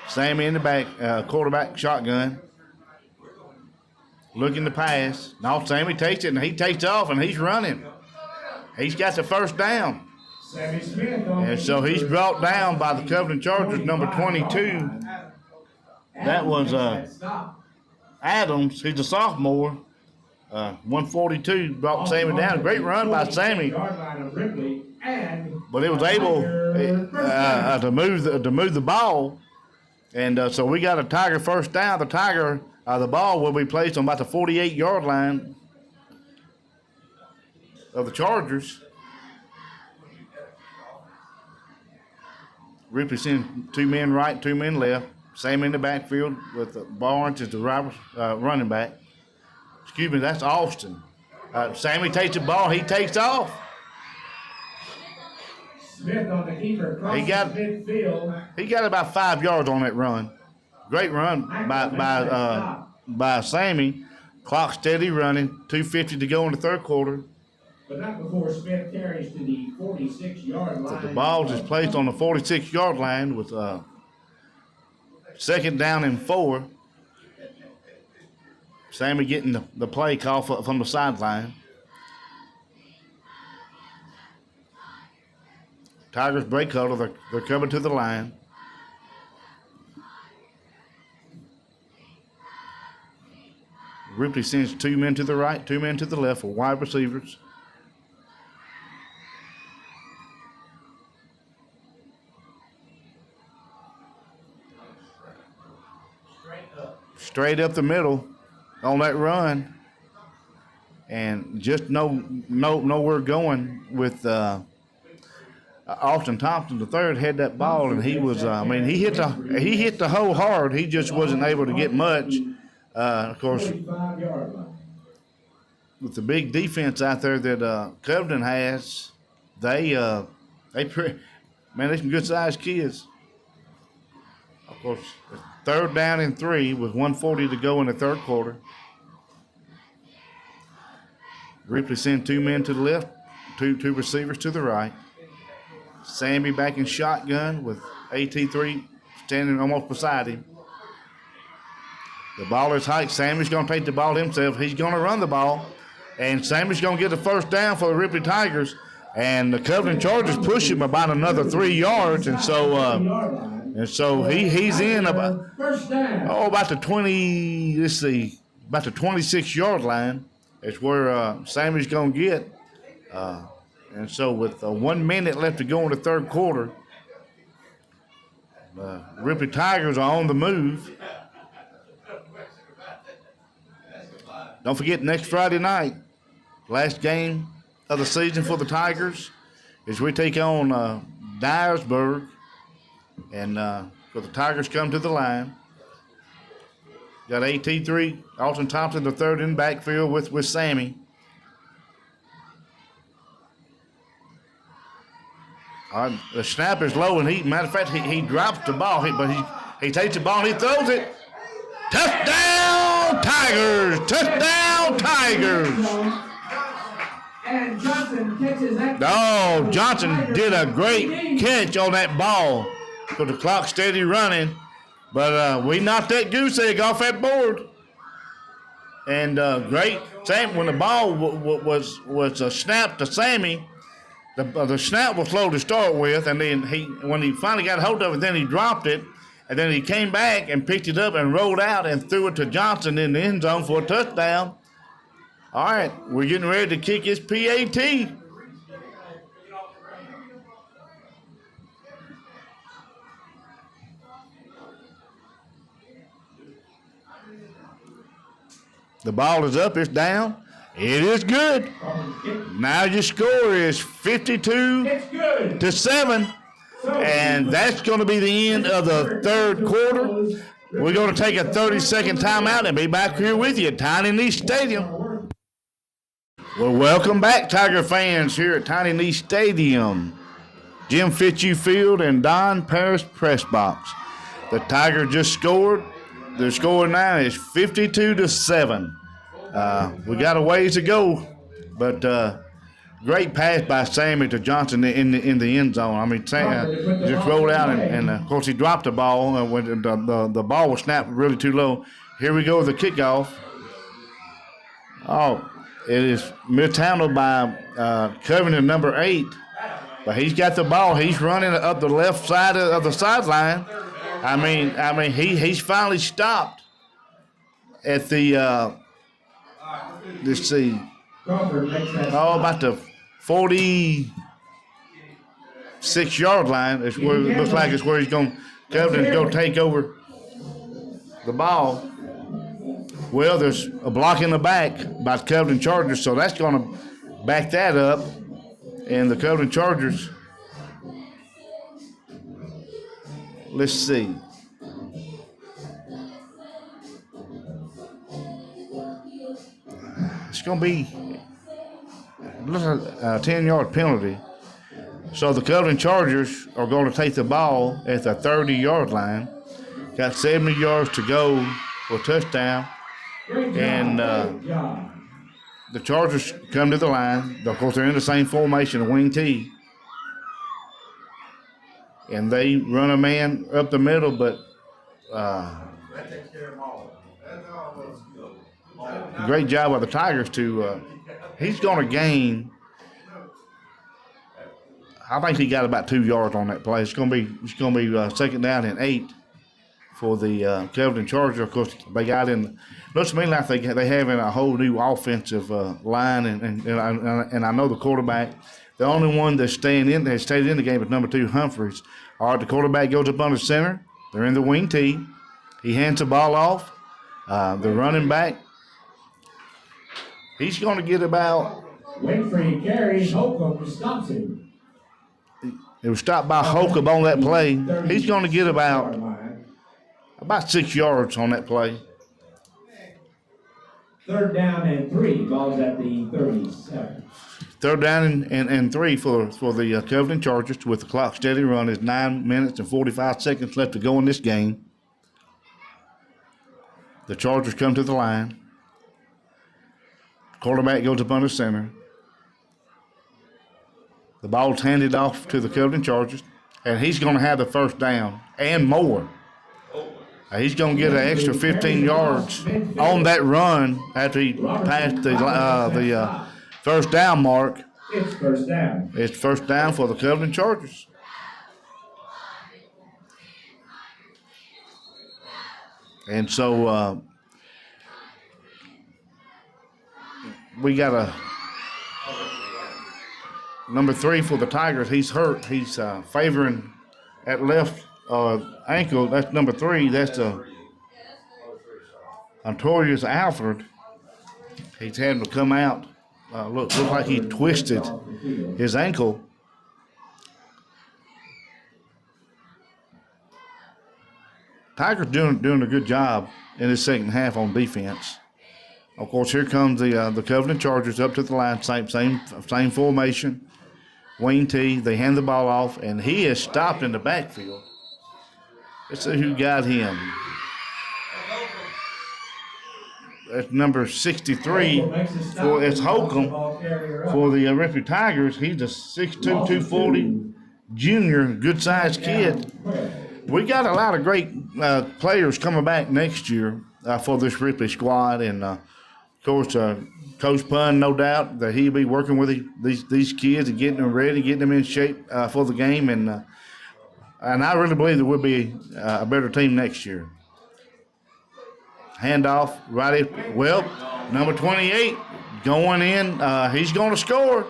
Sammy in the back, quarterback shotgun. Looking to pass. Now Sammy takes it, and he takes off, and he's running. He's got the first down. Sammy Smith. And so he's brought down by the Covington Chargers, number 22. That was Adams. He's a sophomore. 142 brought Sammy down. Great run by Sammy. But it was able to move the ball. And so we got a Tiger first down. The ball will be placed on about the 48-yard line of the Chargers. Ripley sends 2 men right, 2 men left. Same in the backfield with Barnes as the running back. Excuse me, that's Austin. Sammy takes the ball. He takes off. Smith on the keeper across midfield. He got about 5 yards on that run. Great run by Sammy. Clock steady running. 2:50 to go in the third quarter. But not before Smith carries to the 46-yard line. But the ball is placed on the 46-yard line with second down and 4. Sammy getting the play call from the sideline. Tigers break huddle. They're coming to the line. Ripley sends 2 men to the right, 2 men to the left for wide receivers. Straight up the middle on that run, and just nowhere going with Austin Thompson III had that ball, and he was he hit the hole hard. He just wasn't able to get much. Of course, with the big defense out there that Covington has, they're some good sized kids. Of course, third down and 3 with 1:40 to go in the third quarter. Ripley sent 2 men to the left, two receivers to the right. Sammy back in shotgun with AT3 standing almost beside him. The ball is hiked. Sammy's going to take the ball himself. He's going to run the ball, and Sammy's going to get the first down for the Ripley Tigers. And the Covington Chargers push him about another 3 yards, and so he's in about the 20. Let's see, about the 26-yard line. It's where Sammy's going to get. And so with 1 minute left to go in the third quarter, Ripley Tigers are on the move. Don't forget, next Friday night, last game of the season for the Tigers, is we take on Dyersburg, and so the Tigers come to the line. Got AT3, Austin Thompson the third in backfield with Sammy. The snap is low, and matter of fact, he drops the ball, but he takes the ball and he throws it. Touchdown, Tigers! Touchdown, Tigers! And Johnson catches that. Oh, Johnson did a great catch on that ball. So the clock's steady running, but we knocked that goose egg off that board. And great, Sam, when the ball was snapped to Sammy, the snap was slow to start with, and then when he finally got hold of it, then he dropped it, And then he came back and picked it up and rolled out and threw it to Johnson in the end zone for a touchdown. All right, we're getting ready to kick his PAT. The ball is up, it's down. It is good. Now your score is 52 to 7. And that's going to be the end of the third quarter. We're going to take a 30-second timeout and be back here with you at Tiny Knee Stadium. Well, welcome back, Tiger fans, here at Tiny Knee Stadium. Jim Fitzhugh Field and Don Paris Press Box. The Tiger just scored. The score now is 52 to 7. We got a ways to go, but great pass by Sammy to Johnson in the end zone. I mean, just rolled out, and of course he dropped the ball when the ball was snapped really too low. Here we go with the kickoff. Oh, it is mishandled by Covington, number 8. But he's got the ball. He's running up the left side of the sideline. I mean, he's finally stopped at the let's see, about the 46-yard line. It's where it looks like it's where Covington's going to take over the ball. Well, there's a block in the back by the Covington Chargers, so that's going to back that up. And the Covington Chargers, let's see. It's going to be a 10-yard penalty. So the Covington Chargers are going to take the ball at the 30-yard line. Got 70 yards to go for a touchdown. And the Chargers come to the line. Of course, they're in the same formation, a wing T. And they run a man up the middle, but great job by the Tigers to he's going to gain. I think he got about 2 yards on that play. It's going to be second down and 8 for the Covington Chargers. Of course, they got in. Looks to me like they having a whole new offensive line, and I know the quarterback. The only one that's stayed in the game is number 2, Humphreys. All right, the quarterback goes up under center. They're in the wing T. He hands the ball off. The running back, he's going to get about. Wait for you, carry. Holcomb stops him. It was stopped by Holcomb on that play. He's going to get about 6 yards on that play. Third down and 3. Ball's at the 37. Third down and 3 for the Covington Chargers with the clock steady run. Is 9 minutes and 45 seconds left to go in this game. The Chargers come to the line. Quarterback goes up under center. The ball's handed off to the Covington Chargers, and he's going to have the first down and more. He's going to get an extra 15 yards on that run after he passed the first down mark. It's first down. It's first down for the Covington Chargers. And so we got a number 3 for the Tigers. He's hurt. He's favoring at left ankle. That's number 3. That's Antorius Alfred. He's had to come out. Looks like he twisted his ankle. Tigers doing a good job in the second half on defense. Of course, here comes the Covington Chargers up to the line, same formation. Wayne T. They hand the ball off, and he is stopped in the backfield. Let's see who got him. That's number 63. It's Holcomb for the Ripley Tigers. He's a 6'2", 240 junior, good-sized kid. We got a lot of great players coming back next year for this Ripley squad, and of course, Coach Pun, no doubt that he'll be working with these kids and getting them ready, getting them in shape for the game. And and I really believe that we'll be a better team next year. Handoff, right. Well, number 28 going in. He's going to score.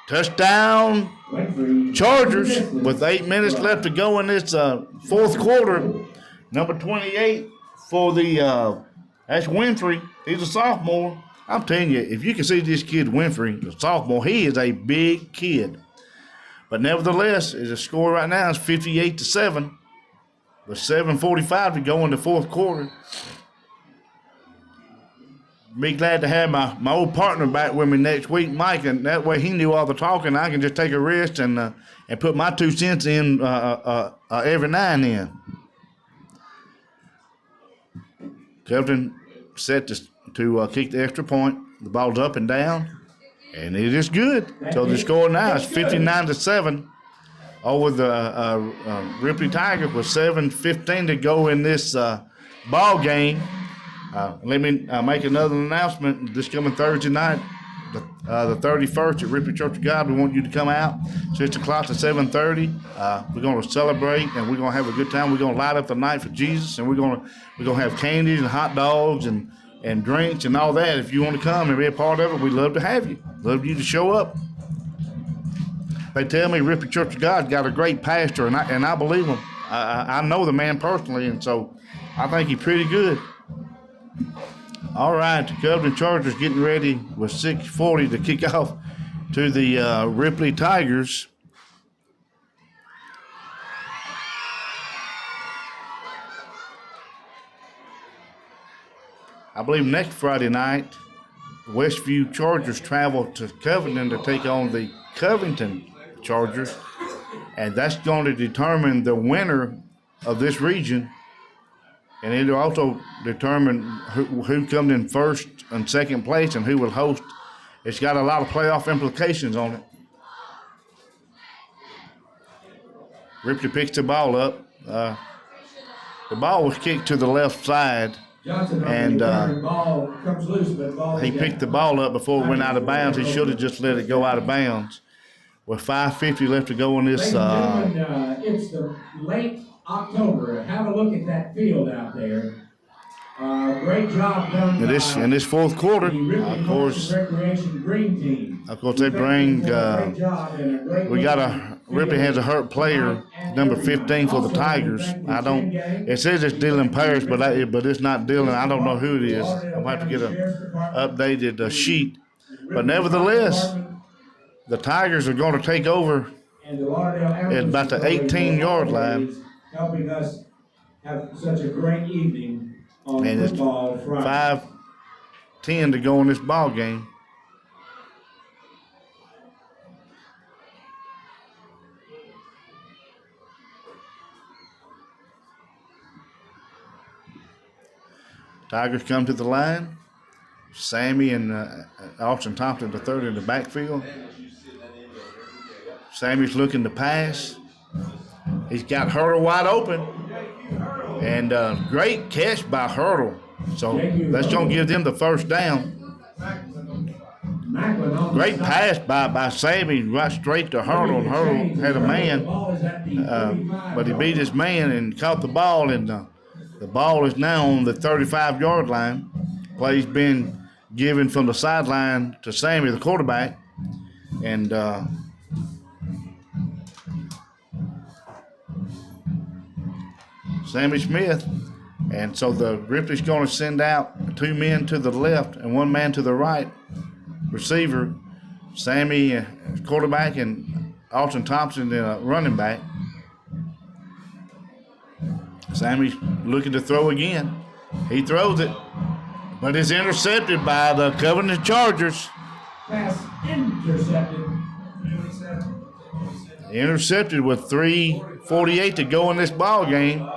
Touchdown, Chargers, with 8 minutes left to go in this fourth quarter. Number 28 for the, that's Winfrey. He's a sophomore. I'm telling you, if you can see this kid Winfrey, the sophomore, he is a big kid. But nevertheless, the score right now is 58-7. With 7:45 to go in the fourth quarter. Be glad to have my old partner back with me next week, Mike, and that way he knew all the talking. I can just take a rest and put my 2 cents in every now and then. Covington set to kick the extra point. The ball's up and down, and it is good. So the score now is 59-7 over the Ripley Tigers with 7:15 to go in this ball game. Let me make another announcement. This coming Thursday night, the 31st at Ripley Church of God, we want you to come out 6 o'clock to 7:30. We're going to celebrate and we're going to have a good time. We're going to light up the night for Jesus, and we're going to have candies and hot dogs and drinks and all that. If you want to come and be a part of it, we'd love to have you. Love you to show up. They tell me Ripley Church of God got a great pastor, and I believe him. I know the man personally, and so I think he's pretty good. All right, the Covington Chargers getting ready with 6:40 to kick off to the Ripley Tigers. I believe next Friday night, Westview Chargers travel to Covington to take on the Covington Chargers, and that's going to determine the winner of this region. And it'll also determine who comes in first and second place and who will host. It's got a lot of playoff implications on it. Ripley picks the ball up. The ball was kicked to the left side, and he picked the ball up before it went out of bounds. He should have just let it go out of bounds. With 5:50 left to go in this. It's the late October. Have a look at that field out there. Great job done in this fourth quarter. Of course, Green Team. they bring. Ripley has a hurt player, number 15 for the Tigers. It says it's Dylan Parrish, but it's not Dylan. I don't know who it is. I'll have to get an updated sheet. But nevertheless, the Tigers are going to take over at about the 18-yard line. Helping us have such a great evening on and football Friday. 5:10 to go in this ball game. Tigers come to the line. Sammy and Austin Thompson, the third in the backfield. Sammy's looking to pass. He's got Hurdle wide open. And great catch by Hurdle. So that's going to give them the first down. Great pass by Sammy right straight to Hurdle. And Hurdle had a man, but he beat his man and caught the ball. And the ball is now on the 35-yard line. Play's been given from the sideline to Sammy, the quarterback. And Sammy Smith. And so the Ripley's going to send out 2 men to the left and 1 man to the right. Receiver, Sammy, quarterback, and Austin Thompson, running back. Sammy's looking to throw again. He throws it, but it's intercepted by the Covington Chargers. Pass intercepted. Intercepted with 3:48 to go in this ball game.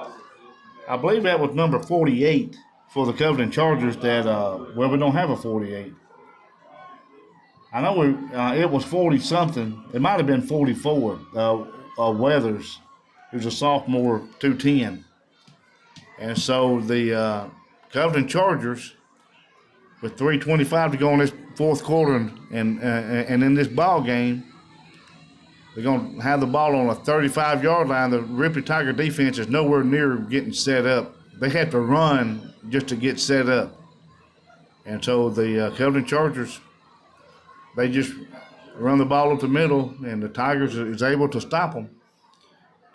I believe that was number 48 for the Covington Chargers. That we don't have a 48. I know it was 40 something. It might have been 44. Weathers, who's a sophomore, 210. And so the Covington Chargers, with 3:25 to go in this fourth quarter and in this ball game, They're going to have the ball on a 35-yard line. The Ripley Tiger defense is nowhere near getting set up. They have to run just to get set up. And so the Covington Chargers, they just run the ball up the middle, and the Tigers is able to stop them.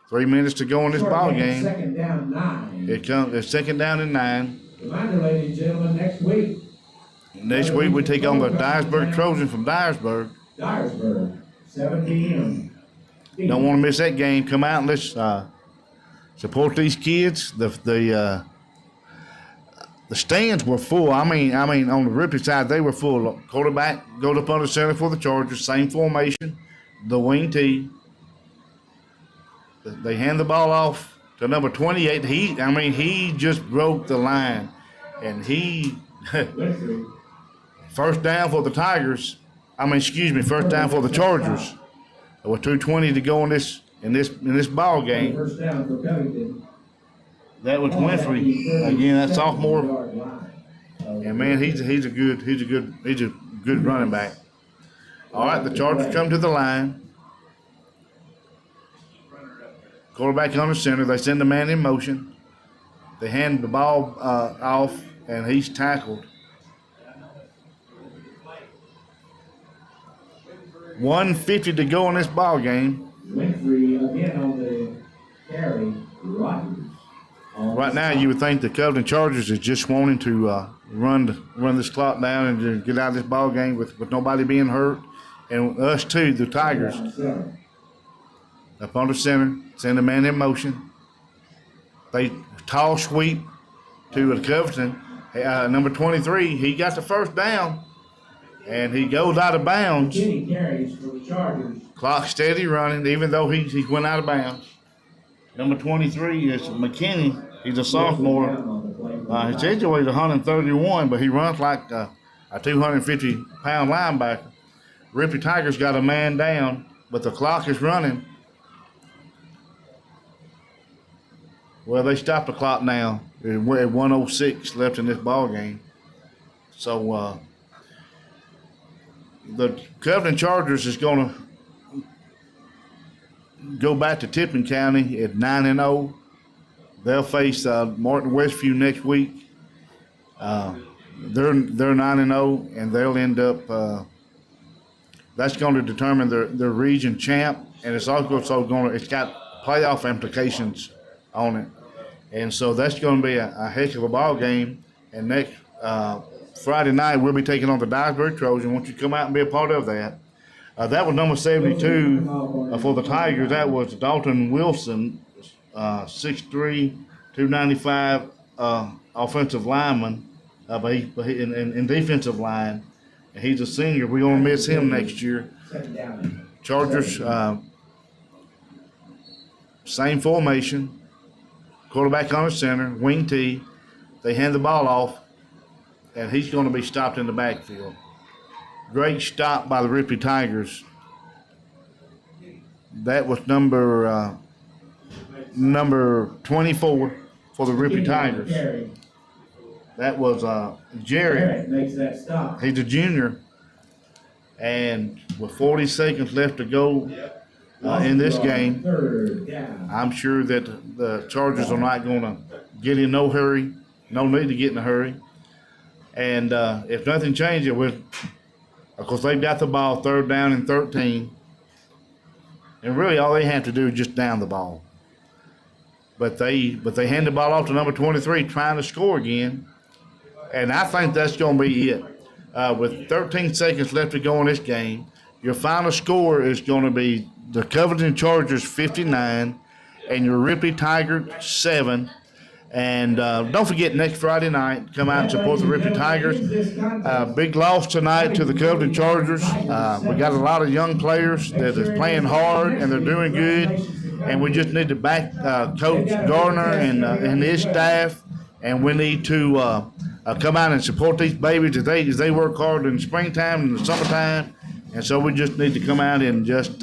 3 minutes to go in this ball game. Second down, 9. It's second down and 9. Reminder, ladies and gentlemen, Next week we take on the Dyersburg Trojans from Dyersburg. Dyersburg, 7 p.m. Don't want to miss that game. Come out and let's support these kids. The stands were full. I mean, on the Ripley side, they were full. Quarterback goes up under center for the Chargers. Same formation, the wing T. They hand the ball off to number 28. He just broke the line, and he first down for the Tigers. First down for the Chargers. With 2:20 to go in this ball game. First down for Covington. That was Winfrey again. That sophomore, and man, he's a good running back. All right, the Chargers come to the line. Quarterback under center. They send the man in motion. They hand the ball off, and he's tackled. 1:50 to go in this ball game. Winfrey again on the carry. Rogers. Right now, you would think the Covington Chargers is just wanting to run this clock down and just get out of this ball game with nobody being hurt, and us too, the Tigers. Up under center, send the man in motion. They tall sweep to the Covington. Number 23, he got the first down, and he goes out of bounds. Carries for the Chargers. Clock steady running, even though he went out of bounds. Number 23 is McKinney. He's a sophomore. His age weighs 131, but he runs like a 250-pound linebacker. Ripley Tigers got a man down, but the clock is running. Well, they stopped the clock now. We're at 1:06 left in this ball game. So the Covington Chargers is going to go back to Tippin County at 9-0. They'll face Martin Westview next week. They're 9-0, and they'll end up. That's going to determine their region champ, and it's also it's got playoff implications on it, and so that's going to be a heck of a ball game. And next Friday night we'll be taking on the Dyersburg Trojans. I want you to come out and be a part of that. That was number 72 for the Tigers. That was Dalton Wilson, 6'3", 295 offensive lineman, but he in defensive line. And he's a senior. We're going to miss him next year. Chargers, same formation. Quarterback on the center, wing T. They hand the ball off, and he's going to be stopped in the backfield. Great stop by the Ripley Tigers. That was number 24 for the Ripley Tigers. That was Jerry. Makes that stop. He's a junior. And with 40 seconds left to go in this game, I'm sure that the Chargers are not going to get in no hurry. No need to get in a hurry. And if nothing changes, of course, they've got the ball 3rd down and 13. And really all they have to do is just down the ball. But they hand the ball off to number 23 trying to score again. And I think that's going to be it. With 13 seconds left to go in this game, your final score is going to be the Covington Chargers 59 and your Ripley Tigers 7. And don't forget, next Friday night, come out and support the Ripley Tigers. Big loss tonight to the Covington Chargers. We got a lot of young players that is playing hard, and they're doing good. And we just need to back Coach Gardner and his staff, and we need to come out and support these babies as they work hard in the springtime and the summertime. And so we just need to come out and just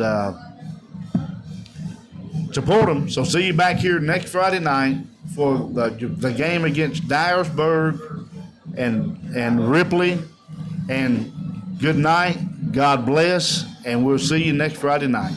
support them. So see you back here next Friday night for the game against Dyersburg and Ripley. And good night, God bless, and we'll see you next Friday night.